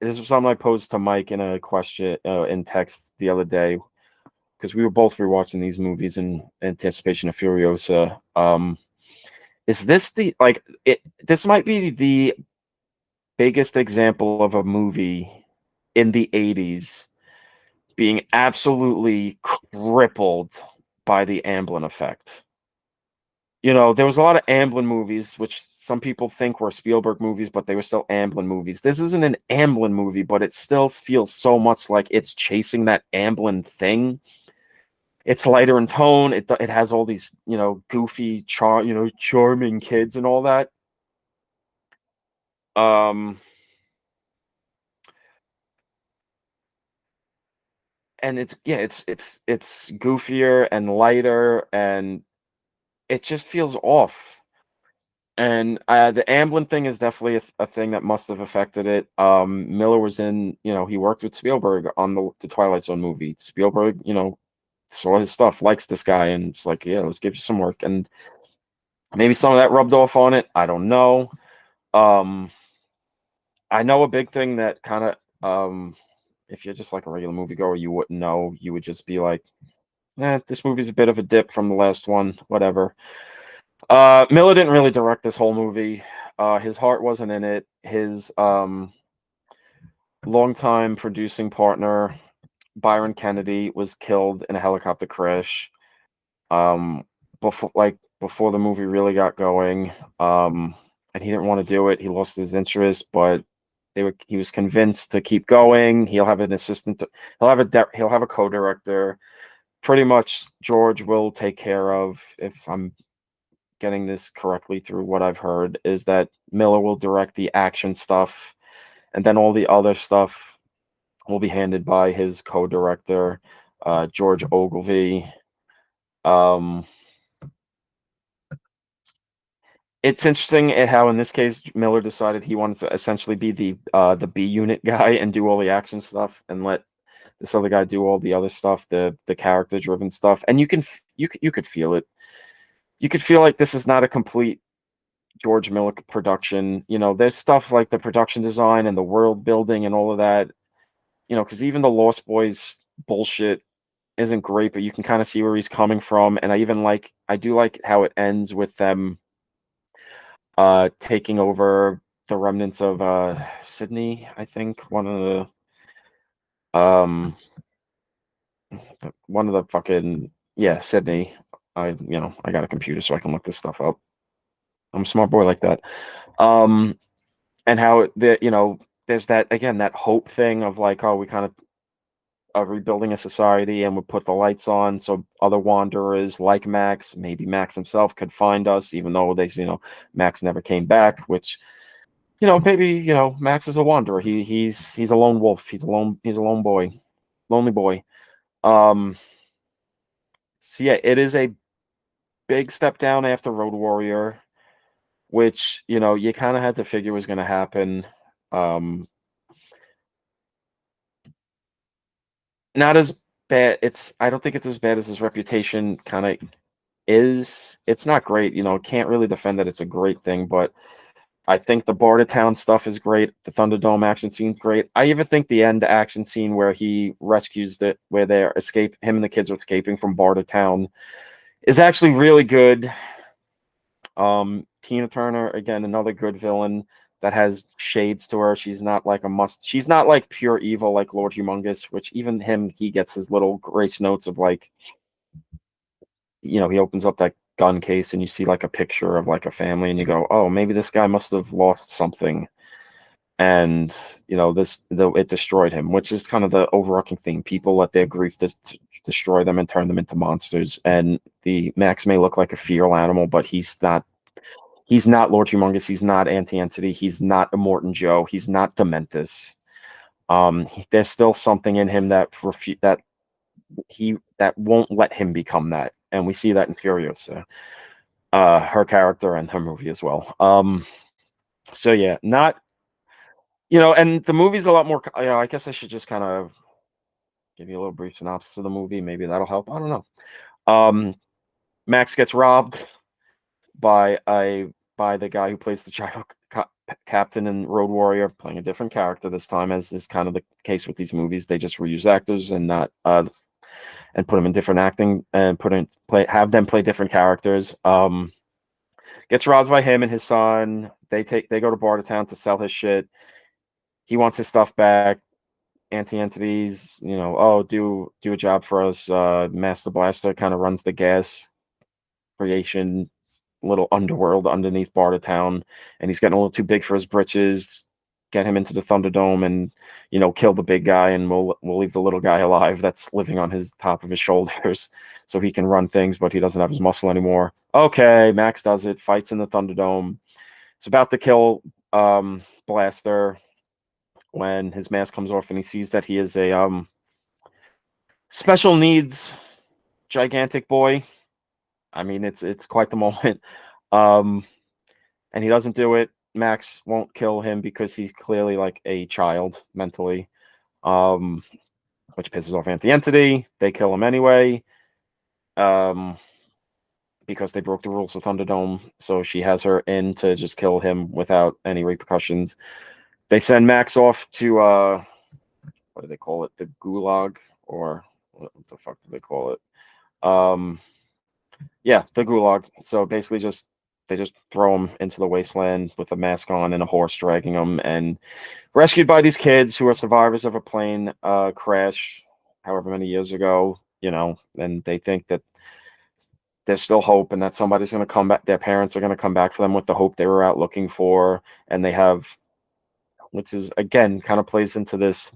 This was something I posed to Mike in a question in text the other day because we were both rewatching these movies in anticipation of Furiosa. Is this the like it? This might be the biggest example of a movie in the '80s being absolutely crippled by the Amblin effect. There was a lot of Amblin movies, which some people think were Spielberg movies, but they were still Amblin movies. This isn't an Amblin movie, but it still feels so much like it's chasing that Amblin thing. It's lighter in tone. It has all these, goofy, charming kids and all that. Um, and it's goofier and lighter, and it just feels off. And the Amblin thing is definitely a thing that must have affected it. Miller was he worked with Spielberg on the Twilight Zone movie. Spielberg, saw his stuff, likes this guy, and it's like, yeah, let's give you some work. And maybe some of that rubbed off on it. I don't know. Um, I know a big thing that kind of, if you're just like a regular moviegoer, you wouldn't know. You would just be like, this movie's a bit of a dip from the last one, whatever. Miller didn't really direct this whole movie. His heart wasn't in it. His longtime producing partner, Byron Kennedy, was killed in a helicopter crash. Um, before the movie really got going. And he didn't want to do it. He lost his interest, but he was convinced to keep going. He'll have an assistant. He'll have a co-director. Pretty much, George will take care of, if I'm getting this correctly through what I've heard, is that Miller will direct the action stuff, and then all the other stuff will be handed by his co-director, George Ogilvy. Um, it's interesting how in this case Miller decided he wanted to essentially be the B unit guy and do all the action stuff, and let this other guy do all the other stuff, the character driven stuff. And you could feel it. You could feel like this is not a complete George Miller production. There's stuff like the production design and the world building and all of that. Because even the Lost Boys bullshit isn't great, but you can kind of see where he's coming from. And I do like how it ends with them taking over the remnants of Sydney, I think. Um one of the fucking, yeah, Sydney. I got a computer so I can look this stuff up. I'm a smart boy like that. Um and how there's that, again, that hope thing of like, oh, we kind of are rebuilding a society and we put the lights on so other wanderers like Max, maybe Max himself, could find us, even though Max never came back, which, maybe, Max is a wanderer. He's a lone wolf. He's a lone boy, lonely boy. Um, so yeah, it is a big step down after Road Warrior, which, you kind of had to figure was going to happen. Um, Not as bad. I don't think it's as bad as his reputation kind of is. It's not great, can't really defend that it's a great thing, but I think the Border Town stuff is great. The Thunderdome action scene's great. I even think the end action scene where he rescues where him and the kids are escaping from Border Town is actually really good. Tina Turner, again, another good villain that has shades to her. She's not like pure evil like Lord Humongous, which even he gets his little grace notes of like, he opens up that gun case and you see like a picture of like a family and you go, oh, maybe this guy must have lost something. And it destroyed him, which is kind of the overarching thing. People let their grief destroy them and turn them into monsters. And the Max may look like a feral animal, but he's not. He's not Lord Humongous. He's not Anti-Entity. He's not Immortan Joe. He's not Dementus. There's still something in him that won't let him become that, and we see that in Furiosa, her character and her movie as well. So yeah, not and the movie's a lot more. I guess I should just kind of give you a little brief synopsis of the movie. Maybe that'll help. I don't know. Max gets robbed by the guy who plays the child captain in Road Warrior, playing a different character this time, as is kind of the case with these movies. They just reuse actors and not and put them in different acting and have them play different characters. Gets robbed by him and his son. They go to Bartertown to sell his shit. He wants his stuff back. Anti-Entities, oh, do a job for us. Master Blaster kind of runs the gas creation little underworld underneath Bartertown, and he's getting a little too big for his britches. Get him into the Thunderdome and kill the big guy, and we'll leave the little guy alive that's living on his top of his shoulders, so he can run things, but he doesn't have his muscle anymore. Okay, Max does it. Fights in the Thunderdome. It's about to kill Blaster when his mask comes off, and he sees that he is a special needs gigantic boy. I mean, it's quite the moment. And he doesn't do it. Max won't kill him because he's clearly like a child mentally, which pisses off Anti-Entity. They kill him anyway, because they broke the rules of Thunderdome. So she has her in to just kill him without any repercussions. They send Max off to what do they call it? The Gulag, or what the fuck do they call it? Yeah, the Gulag. So basically, they just throw him into the wasteland with a mask on and a horse dragging him, and rescued by these kids who are survivors of a plane crash, however many years ago. And they think that there's still hope and that somebody's going to come back. Their parents are going to come back for them with the hope they were out looking for, and they have, which is again kind of plays into this.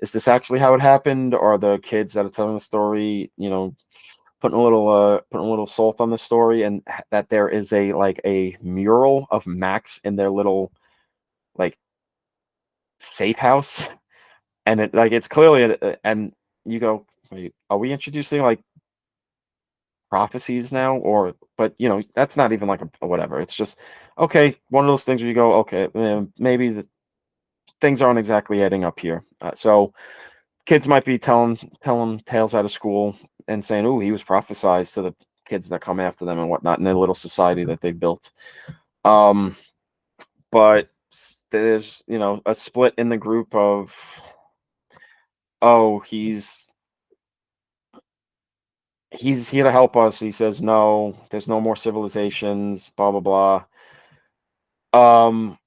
Is this actually how it happened? Or are the kids that are telling the story, putting a little salt on the story, and that there is a mural of Max in their little like safe house, and it's clearly and you go, wait, are we introducing like prophecies now? Or but that's not even like a whatever. It's just okay, one of those things where you go, okay, maybe the things aren't exactly adding up here. So kids might be telling tales out of school and saying, "Oh, he was prophesized to the kids that come after them and whatnot in their little society that they built." Um, but there's a split in the group of, oh, he's he's here to help us. He says, no, there's no more civilizations, blah, blah, blah.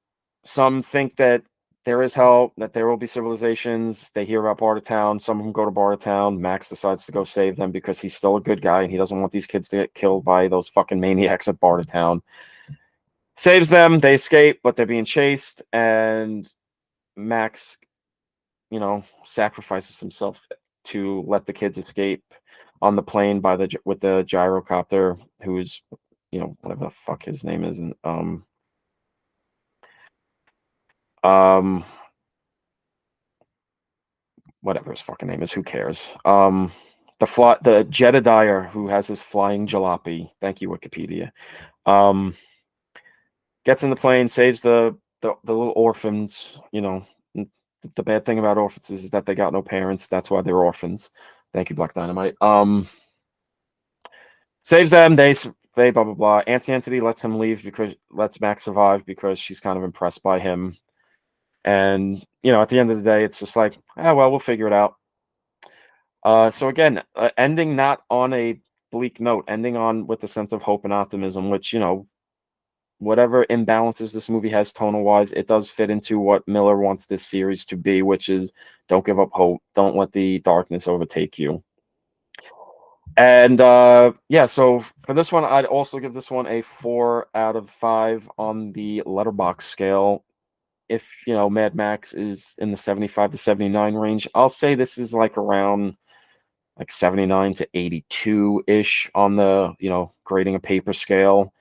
Some think that there is help, that there will be civilizations. They hear about Bartertown. Some of them go to Bartertown. Max decides to go save them because he's still a good guy and he doesn't want these kids to get killed by those fucking maniacs at Bartertown. Saves them. They escape, but they're being chased. And Max, sacrifices himself to let the kids escape on the plane with the gyrocopter, who's, whatever the fuck his name is, and whatever his fucking name is, who cares? The Jedediah who has his flying jalopy. Thank you, Wikipedia. Gets in the plane, saves the little orphans. The bad thing about orphans is that they got no parents. That's why they're orphans. Thank you, Black Dynamite. Saves them. They blah blah blah. Auntie Entity lets Max survive because she's kind of impressed by him. And at the end of the day, it's just like, well, we'll figure it out. So again, ending not on a bleak note, ending on with a sense of hope and optimism, which whatever imbalances this movie has tonal wise, it does fit into what Miller wants this series to be, which is don't give up hope, don't let the darkness overtake you. And so for this one, I'd also give this one a 4 out of 5 on the letterbox scale. If Mad Max is in the 75 to 79 range, I'll say this is like around like 79 to 82 ish on the grading a paper scale.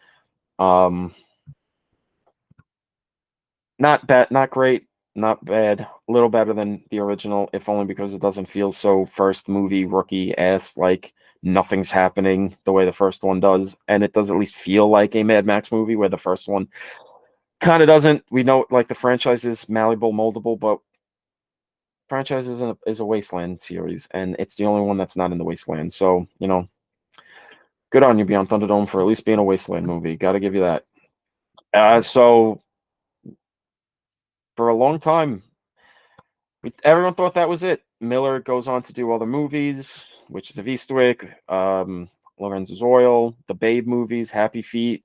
Not bad, not great, not bad. A little better than the original, if only because it doesn't feel so first movie rookie ass, like nothing's happening the way the first one does, and it does at least feel like a Mad Max movie, where the first one kind of doesn't. We know like the franchise is malleable, moldable, but franchise is a Wasteland series, and it's the only one that's not in the Wasteland. So good on you, Beyond Thunderdome, for at least being a Wasteland movie. Got to give you that. So for a long time, everyone thought that was it. Miller goes on to do other movies, Witches of Eastwick, Lorenzo's Oil, the Babe movies, Happy Feet.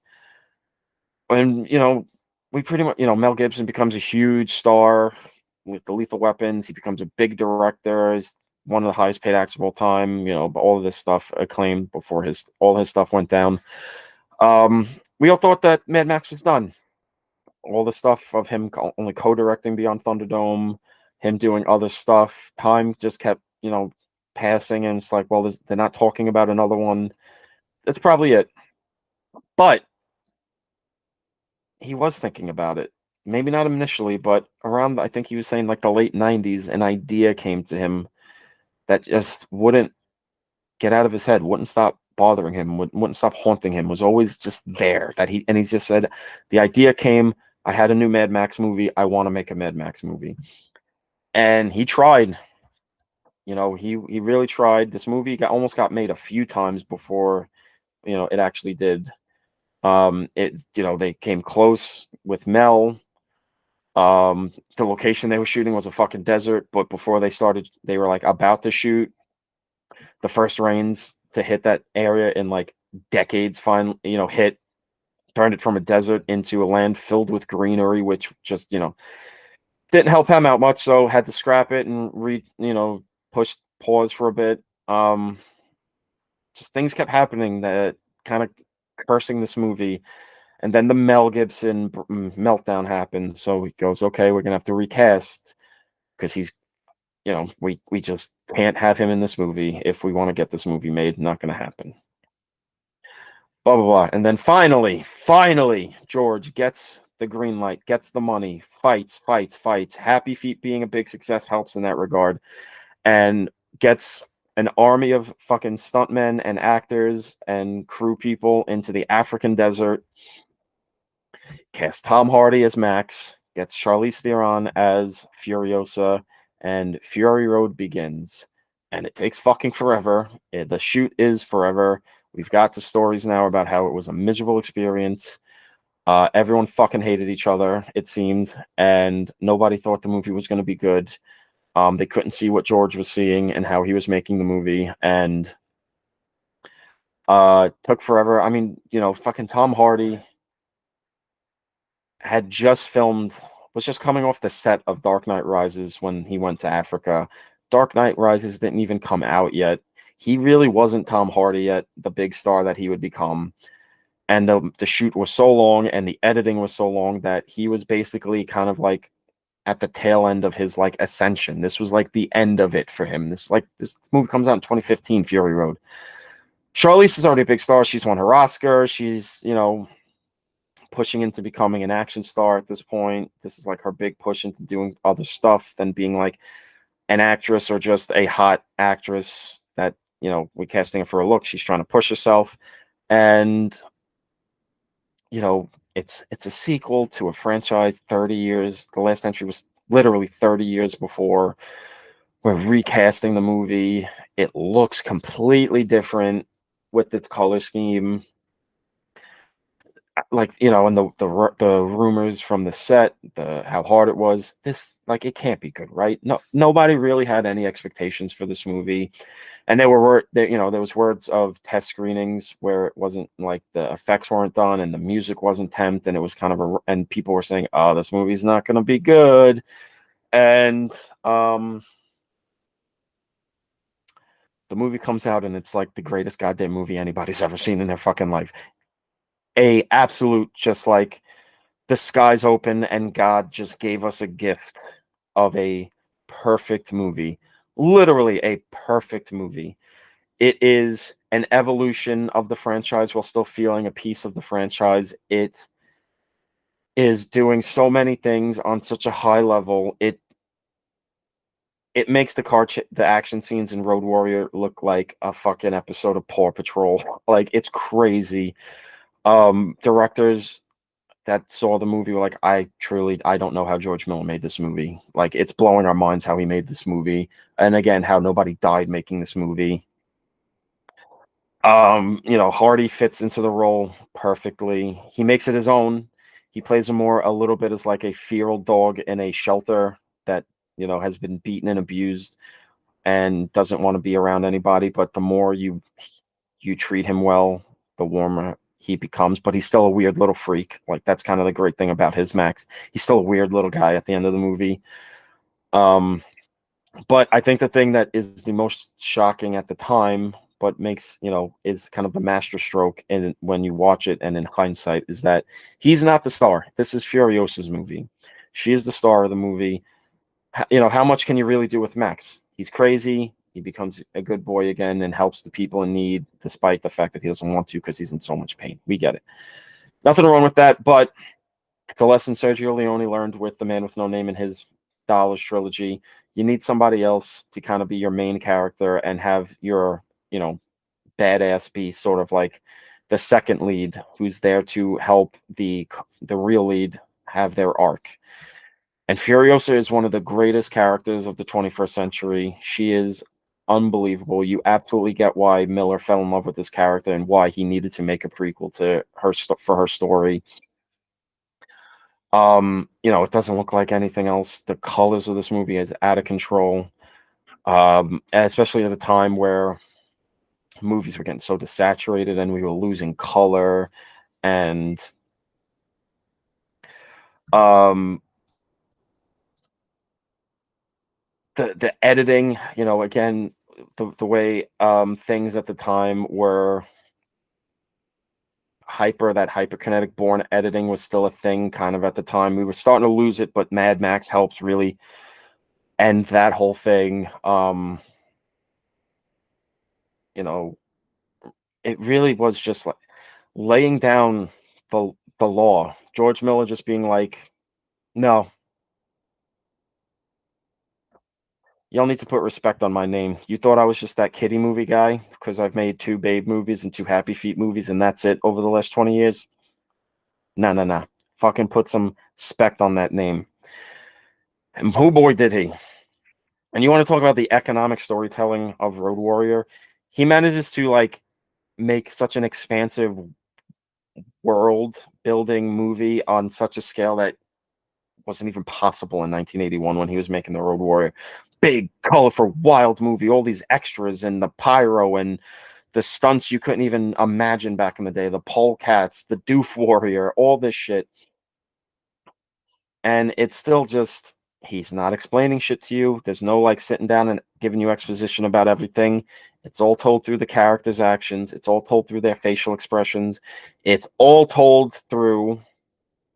And, we pretty much, Mel Gibson becomes a huge star with the Lethal Weapons. He becomes a big director. He's one of the highest paid actors of all time. But all of this stuff acclaimed before all his stuff went down. We all thought that Mad Max was done. All the stuff of him only co-directing Beyond Thunderdome, him doing other stuff, time just kept, passing, and it's like, well, they're not talking about another one. That's probably it. But he was thinking about it. Maybe not initially, but around, I think he was saying like the late 90s, an idea came to him that just wouldn't get out of his head, wouldn't stop bothering him, wouldn't stop haunting him, was always just there. He just said, the idea came, I had a new Mad Max movie, I want to make a Mad Max movie. And he tried. He really tried. This movie almost got made a few times before, it actually did. They came close with Mel. The location they were shooting was a fucking desert, but before they were like about to shoot. The first rains to hit that area in like decades finally, turned it from a desert into a land filled with greenery, which just, didn't help him out much, so had to scrap it and pause for a bit. Just things kept happening that kind of cursing this movie. And then the Mel Gibson meltdown happened. So he goes, okay, we're going to have to recast because he's, we just can't have him in this movie if we want to get this movie made. Not going to happen. Blah, blah, blah. And then finally, George gets the green light, gets the money, fights. Happy Feet being a big success helps in that regard. And gets an army of fucking stuntmen and actors and crew people into the African desert. Cast Tom Hardy as Max, gets Charlize Theron as Furiosa, and Fury Road begins. And it takes fucking forever. The shoot is forever. We've got the stories now about how it was a miserable experience. Everyone fucking hated each other, it seemed, and nobody thought the movie was going to be good. They couldn't see what George was seeing and how he was making the movie, and Took forever. I mean, fucking Tom Hardy had just filmed, was just coming off the set of Dark Knight Rises when he went to Africa. Dark Knight Rises didn't even come out yet. He really wasn't Tom Hardy yet, the big star that he would become. And the shoot was so long and the editing was so long that he was basically kind of like at the tail end of his like ascension. This was like the end of it for him. This movie comes out in 2015, Fury Road. Charlize is already a big star. She's won her Oscar. She's, pushing into becoming an action star at this point. This is like her big push into doing other stuff than being like an actress or just a hot actress that, we're casting her for a look. She's trying to push herself. And, it's a sequel to a franchise 30 years. The last entry was literally 30 years before. We're recasting the movie. It looks completely different with its color scheme. Like, and the rumors from the set, how hard it was. This, like, it can't be good, right? No, nobody really had any expectations for this movie. And there was words of test screenings where it wasn't like the effects weren't done and the music wasn't temped, and it was kind of and people were saying, "Oh, this movie's not going to be good." And the movie comes out and it's like the greatest goddamn movie anybody's ever seen in their fucking life. A absolute, just like, the skies open and God just gave us a gift of a perfect movie. Literally a perfect movie. It is an evolution of the franchise while still feeling a piece of the franchise. It is doing so many things on such a high level. It makes the action scenes in Road Warrior look like a fucking episode of Paw Patrol. Like, it's crazy. Directors that saw the movie were like, I don't know how George Miller made this movie. Like, it's blowing our minds how he made this movie. And again, how nobody died making this movie. Hardy fits into the role perfectly. He makes it his own. He plays a little bit as like a feral dog in a shelter that, has been beaten and abused and doesn't want to be around anybody. But the more you treat him well, the warmer he becomes. But he's still a weird little freak. Like, that's kind of the great thing about his Max. He's still a weird little guy at the end of the movie. But I think the thing that is the most shocking at the time, but makes, is kind of the masterstroke in when you watch it and in hindsight, is that he's not the star. This is Furiosa's movie. She is the star of the movie. How much can you really do with Max? He's crazy. He becomes a good boy again and helps the people in need, despite the fact that he doesn't want to because he's in so much pain. We get it. Nothing wrong with that, but it's a lesson Sergio Leone learned with The Man with No Name in his Dollars trilogy. You need somebody else to kind of be your main character and have your, badass be sort of like the second lead who's there to help the real lead have their arc. And Furiosa is one of the greatest characters of the 21st century. She is unbelievable. You absolutely get why Miller fell in love with this character and why he needed to make a prequel to her for her story. It doesn't look like anything else. The colors of this movie is out of control. Especially at a time where movies were getting so desaturated and we were losing color, and the editing, again, the way things at the time were that hyperkinetic born editing was still a thing kind of at the time. We were starting to lose it, but Mad Max helps really end that whole thing. It really was just like laying down the law. George Miller just being like, no, y'all need to put respect on my name. You thought I was just that kiddie movie guy because I've made 2 Babe movies and 2 Happy Feet movies, and that's it over the last 20 years? No. Fucking put some respect on that name. And oh boy, did he. And you want to talk about the economic storytelling of Road Warrior? He manages to, like, make such an expansive world building movie on such a scale that wasn't even possible in 1981 when he was making The Road Warrior. Big, colorful, wild movie, all these extras and the pyro and the stunts you couldn't even imagine back in the day, the pole cats, the doof warrior, all this shit. And it's still just, he's not explaining shit to you. There's no like sitting down and giving you exposition about everything. It's all told through the characters' actions. It's all told through their facial expressions. It's all told through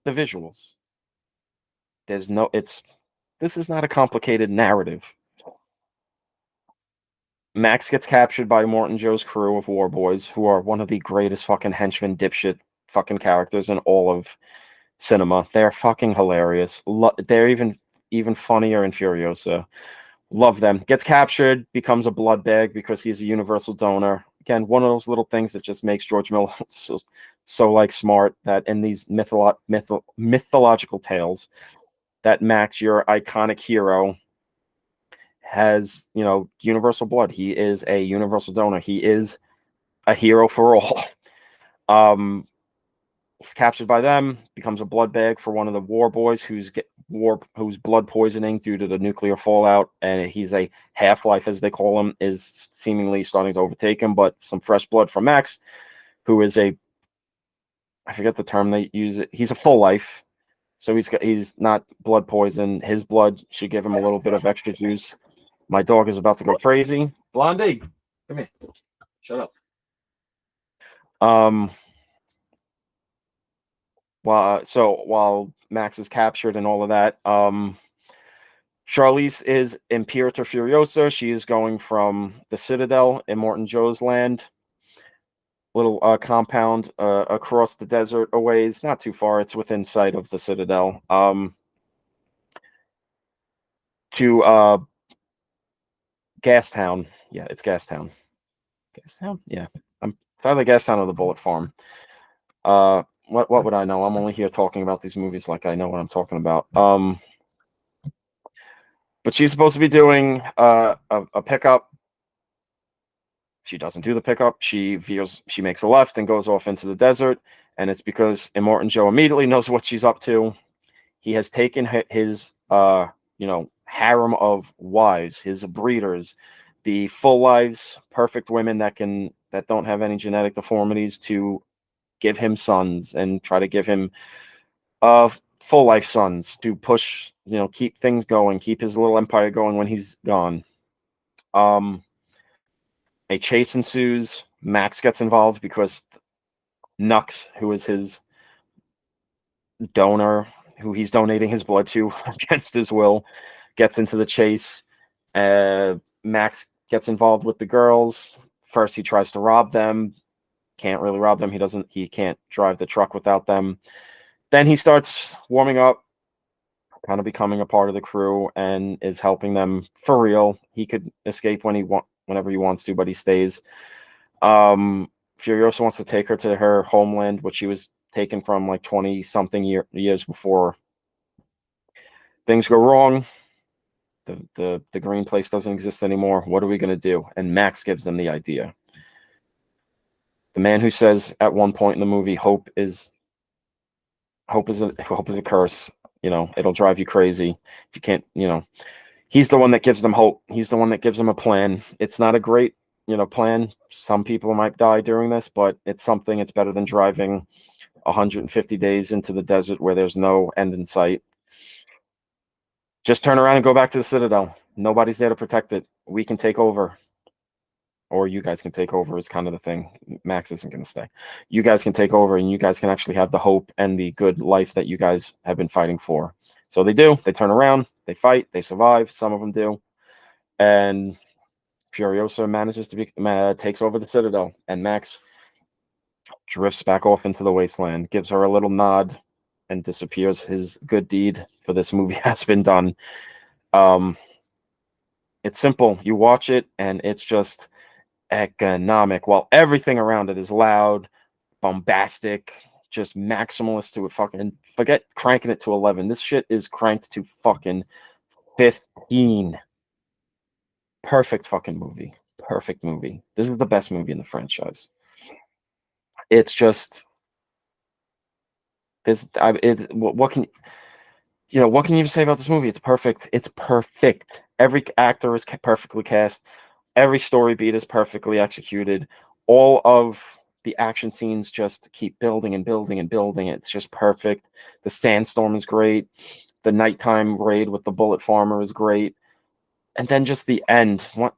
the visuals. There's no, this is not a complicated narrative. Max gets captured by Morton Joe's crew of war boys, who are one of the greatest fucking henchmen dipshit fucking characters in all of cinema. They're fucking hilarious. They're even funnier in Furiosa. Love them. Gets captured, becomes a blood bag because he's a universal donor. Again, one of those little things that just makes George Miller so like smart, that in these mythological tales, that Max, your iconic hero, has, you know, universal blood. He is a universal donor. He is a hero for all. He's captured by them, becomes a blood bag for one of the war boys who's blood poisoning due to the nuclear fallout, and he's a half-life, as they call him, is seemingly starting to overtake him. But some fresh blood from Max, who is I forget the term they use it. He's a full life, so he's not blood poison. His blood should give him a little bit of extra juice. My dog is about to go crazy. Blondie, come here. Shut up. While Max is captured and all of that, Charlize is Imperator Furiosa. She is going from the Citadel in Morton Joe's land, little compound across the desert a ways, not too far. It's within sight of the Citadel. To Gastown. Yeah, it's Gastown. Gastown? Yeah. It's either Gastown or the Bullet Farm. What would I know? I'm only here talking about these movies like I know what I'm talking about. But she's supposed to be doing a pickup. She doesn't do the pickup. She makes a left and goes off into the desert. And it's because Immortan Joe immediately knows what she's up to. He has taken his harem of wives, his breeders, the full lives, perfect women that don't have any genetic deformities, to give him sons and try to give him full life sons to push, keep things going, keep his little empire going when he's gone. A chase ensues. Max gets involved because Nux, who is his donor, who he's donating his blood to against his will, gets into the chase. Max gets involved with the girls. First, he tries to rob them. Can't really rob them. He can't drive the truck without them. Then he starts warming up, kind of becoming a part of the crew, and is helping them for real. He could escape whenever he wants to, but he stays. Furiosa wants to take her to her homeland, which she was taken from like 20-something years before. Things go wrong. The green place doesn't exist anymore. What are we going to do? And Max gives them the idea. The man who says at one point in the movie, hope is a curse. It'll drive you crazy if you can't. He's the one that gives them hope. He's the one that gives them a plan. It's not a great plan. Some people might die during this, but it's something. It's better than driving 150 days into the desert where there's no end in sight. Just turn around and go back to the Citadel. Nobody's there to protect it. We can take over. Or you guys can take over is kind of the thing. Max isn't going to stay. You guys can take over, and you guys can actually have the hope and the good life that you guys have been fighting for. So they do. They turn around. They fight. They survive. Some of them do. And Furiosa manages to takes over the Citadel. And Max drifts back off into the Wasteland, gives her a little nod, and disappears. His good deed for this movie has been done. It's simple. You watch it, and it's just economic, while everything around it is loud, bombastic, just maximalist to a fucking, forget cranking it to 11. This shit is cranked to fucking 15. Perfect fucking movie. Perfect movie. This is the best movie in the franchise. It's just this. What can you say about this movie? It's perfect. It's perfect. Every actor is perfectly cast. Every story beat is perfectly executed. all of the action scenes just keep building and building and building. It's just perfect. The sandstorm is great. The nighttime raid with the bullet farmer is great. And then just the end. What,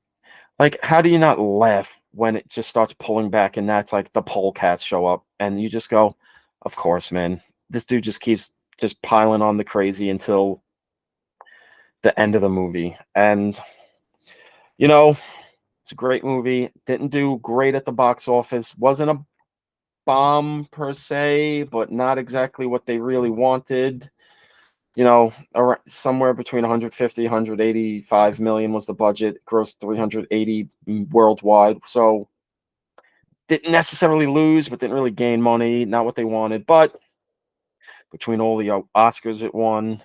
like, how do you not laugh when it just starts pulling back and that's like the polecats show up and you just go, of course, man. This dude just keeps just piling on the crazy until the end of the movie. And, you know, it's a great movie. Didn't do great at the box office. Wasn't a bomb per se, but not exactly what they really wanted. You know, somewhere between 150, 185 million was the budget, grossed 380 worldwide. So didn't necessarily lose, but didn't really gain money. Not what they wanted. But between all the Oscars it won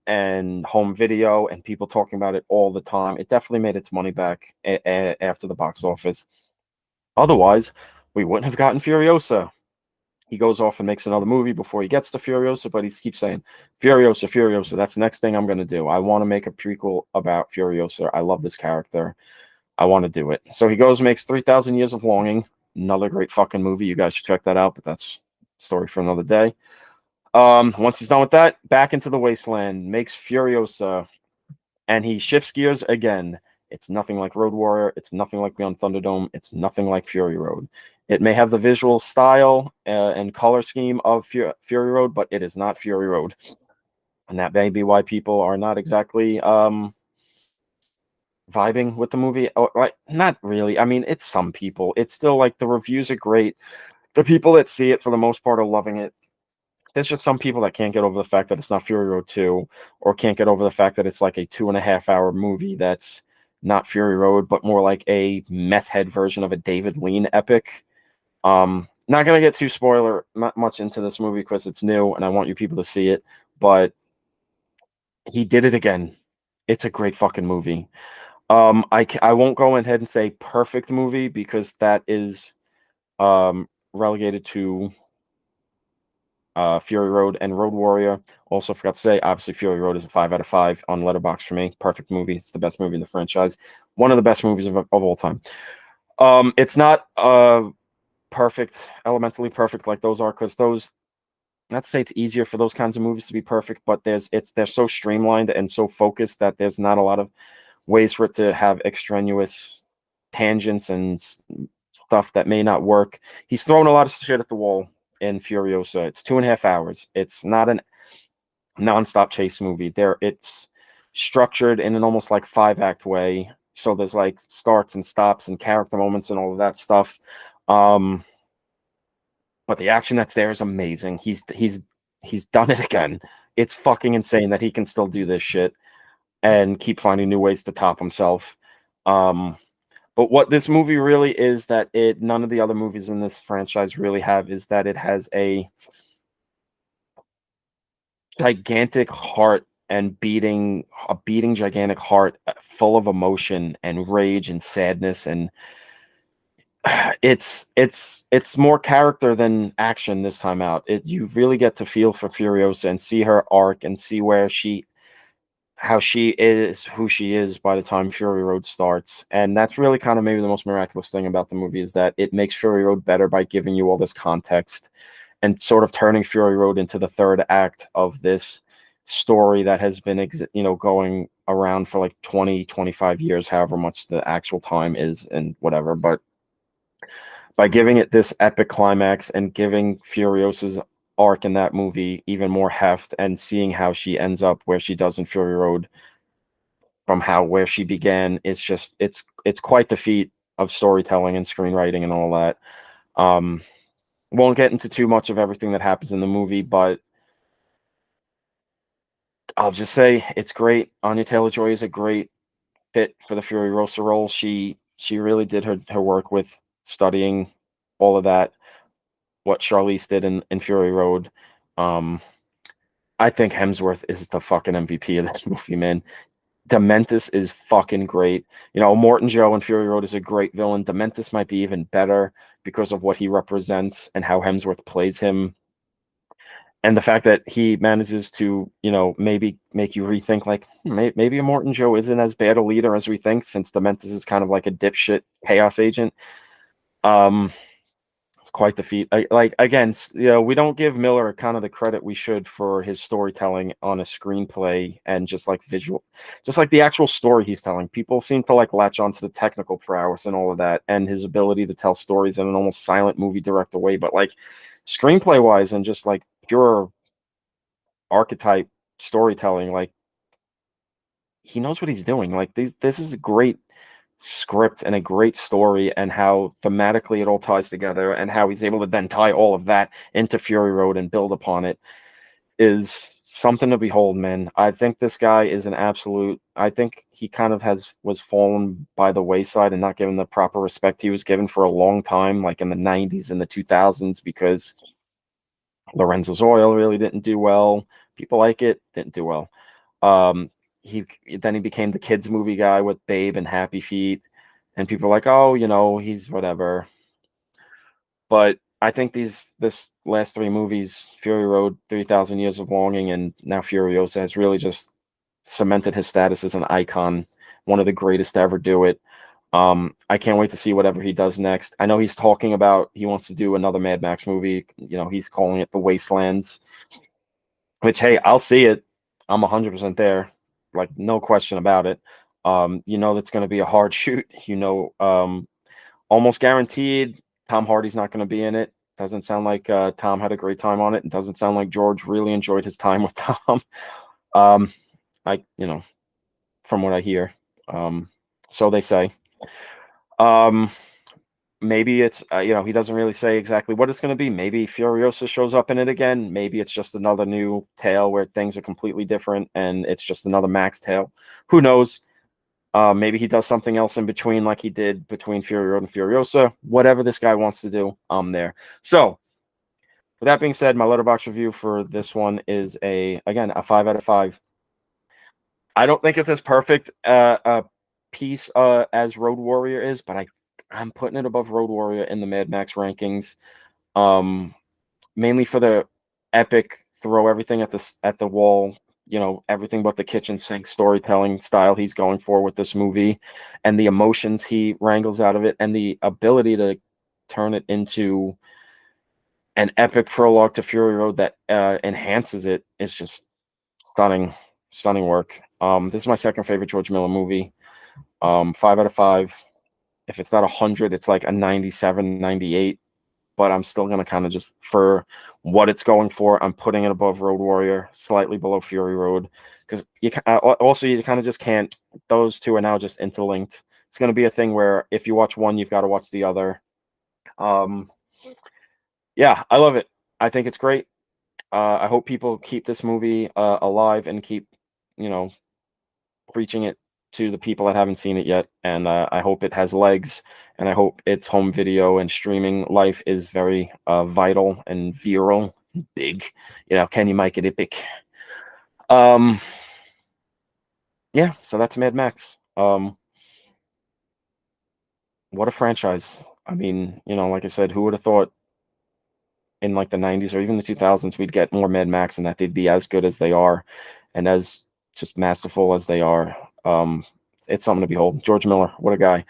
and home video and people talking about it all the time, it definitely made its money back after the box office. Otherwise, we wouldn't have gotten Furiosa. He goes off and makes another movie before he gets to Furiosa, but he keeps saying, Furiosa, Furiosa, that's the next thing I'm going to do. I want to make a prequel about Furiosa. I love this character. I want to do it. So he goes and makes 3,000 Years of Longing, another great fucking movie. You guys should check that out, but that's a story for another day. Once he's done with that, back into the Wasteland, makes Furiosa, and he shifts gears again. It's nothing like Road Warrior. It's nothing like Beyond Thunderdome. It's nothing like Fury Road. It may have the visual style and color scheme of Fury Road, but it is not Fury Road. And that may be why people are not exactly vibing with the movie. Oh, like, not really. I mean, it's some people. It's still like the reviews are great. The people that see it for the most part are loving it. There's just some people that can't get over the fact that it's not Fury Road 2, or can't get over the fact that it's like a 2.5 hour movie that's not Fury Road, but more like a meth head version of a David Lean epic. Not gonna get too spoiler much into this movie because it's new and I want you people to see it, but he did it again. It's a great fucking movie. I won't go ahead and say perfect movie because that is relegated to Fury Road and Road Warrior. Also forgot to say, obviously Fury Road is a 5 out of 5 on Letterboxd for me. Perfect movie. It's the best movie in the franchise. One of the best movies of all time. It's not perfect, elementally perfect like those are, because those, not to say it's easier for those kinds of movies to be perfect, but they're so streamlined and so focused that there's not a lot of ways for it to have extraneous tangents and stuff that may not work. He's throwing a lot of shit at the wall in Furiosa. It's 2.5 hours. It's not an non-stop chase movie. It's structured in an almost like 5-act way. So there's like starts and stops and character moments and all of that stuff. But the action that's there is amazing. He's done it again. It's fucking insane that he can still do this shit and keep finding new ways to top himself. But what this movie really is that none of the other movies in this franchise really have is that it has a gigantic heart and beating gigantic heart full of emotion and rage and sadness, and it's more character than action this time out. You really get to feel for Furiosa and see her arc and see how she is who she is by the time Fury Road starts. And that's really kind of maybe the most miraculous thing about the movie, is that it makes Fury Road better by giving you all this context and sort of turning Fury Road into the third act of this story that has been going around for like 20-25 years, however much the actual time is and whatever. But by giving it this epic climax and giving Furiosa's arc in that movie even more heft, and seeing how she ends up where she does in Fury Road from where she began, it's quite the feat of storytelling and screenwriting and all that. Won't get into too much of everything that happens in the movie, but I'll just say it's great. Anya Taylor-Joy is a great fit for the Furiosa role. She really did her work with studying all of that, what Charlize did in Fury Road. I think Hemsworth is the fucking MVP of this movie, man. Dementis is fucking great. Morton Joe in Fury Road is a great villain. Dementis might be even better because of what he represents and how Hemsworth plays him. And the fact that he manages to, maybe make you rethink, like, maybe Morton Joe isn't as bad a leader as we think, since Dementis is kind of like a dipshit chaos agent. It's quite the feat. Like again, we don't give Miller kind of the credit we should for his storytelling on a screenplay and just like visual, just like the actual story he's telling. People seem to like latch onto the technical prowess and all of that, and his ability to tell stories in an almost silent movie director way. But like screenplay wise and just like pure archetype storytelling, like he knows what he's doing. Like this is a great script and a great story, and how thematically it all ties together, and how he's able to then tie all of that into Fury Road and build upon it is something to behold, man. I think this guy is an absolute. I think he kind of was fallen by the wayside and not given the proper respect he was given for a long time, like in the 90s and the 2000s, because Lorenzo's Oil really didn't do well. People like it, didn't do well. Um, he then he became the kids movie guy with Babe and Happy Feet, and people are like, oh, he's whatever. But I think this last three movies, Fury Road, 3,000 Years of Longing, and now Furiosa, has really just cemented his status as an icon, one of the greatest to ever do it. I can't wait to see whatever he does next. I know he's talking about he wants to do another Mad Max movie. He's calling it The Wastelands, which, hey, I'll see it. I'm 100% there, like no question about it. That's going to be a hard shoot. Almost guaranteed Tom Hardy's not going to be in it. Doesn't sound like Tom had a great time on it. It doesn't sound like George really enjoyed his time with Tom. um, from what I hear. So they say. Um, Maybe it's he doesn't really say exactly what it's going to be. Maybe Furiosa shows up in it again. Maybe it's just another new tale where things are completely different and it's just another Max tale. Who knows? Maybe he does something else in between, like he did between Fury Road and Furiosa. Whatever this guy wants to do, I'm there. So, with that being said, my letterbox review for this one is again a 5 out of 5. I don't think it's as perfect a piece as Road Warrior is, but I'm putting it above Road Warrior in the Mad Max rankings. Mainly for the epic throw everything at the wall, everything but the kitchen sink storytelling style he's going for with this movie, and the emotions he wrangles out of it, and the ability to turn it into an epic prologue to Fury Road that enhances it is just stunning work. This is my second favorite George Miller movie. 5 out of 5. If it's not 100, it's like a 97, 98. But I'm still gonna kind of just, for what it's going for, I'm putting it above Road Warrior, slightly below Fury Road, because you kind of just can't. Those two are now just interlinked. It's gonna be a thing where if you watch one, you've got to watch the other. Yeah, I love it. I think it's great. I hope people keep this movie alive and keep, preaching it to the people that haven't seen it yet. And I hope it has legs, and I hope its home video and streaming life is very vital and viral, big. Can you make it epic? Yeah, so that's Mad Max. What a franchise. I mean, like I said, who would have thought in like the 90s or even the 2000s we'd get more Mad Max and that they'd be as good as they are and as just masterful as they are. It's something to behold. George Miller, what a guy.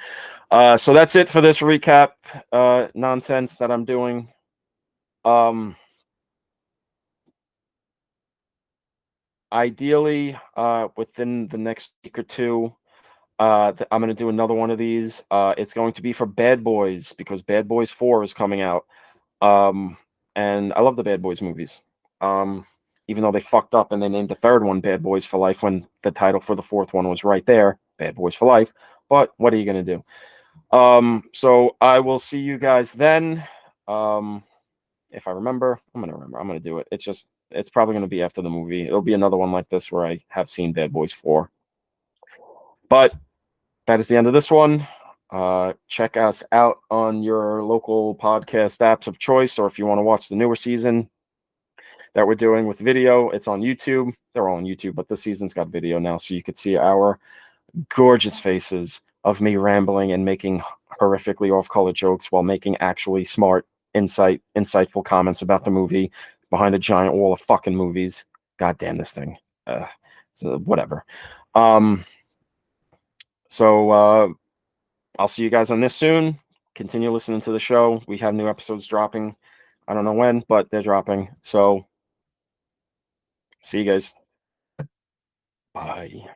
So that's it for this recap nonsense that I'm doing. Ideally, within the next week or two, I'm going to do another one of these. It's going to be for Bad Boys, because Bad Boys 4 is coming out. And I love the Bad Boys movies. Even though they fucked up and they named the third one Bad Boys for Life when the title for the fourth one was right there, Bad Boys for Life. But what are you going to do? So I will see you guys then. If I remember, I'm going to remember. I'm going to do it. It's probably going to be after the movie. It'll be another one like this where I have seen Bad Boys 4. But that is the end of this one. Check us out on your local podcast apps of choice, or if you want to watch the newer season that we're doing with video, it's on YouTube. They're all on YouTube, but this season's got video now, so you could see our gorgeous faces of me rambling and making horrifically off-color jokes while making actually smart, insightful comments about the movie behind a giant wall of fucking movies. God damn this thing. So whatever. So I'll see you guys on this soon. continue listening to the show. We have new episodes dropping. I don't know when, but they're dropping. So see you guys. Bye.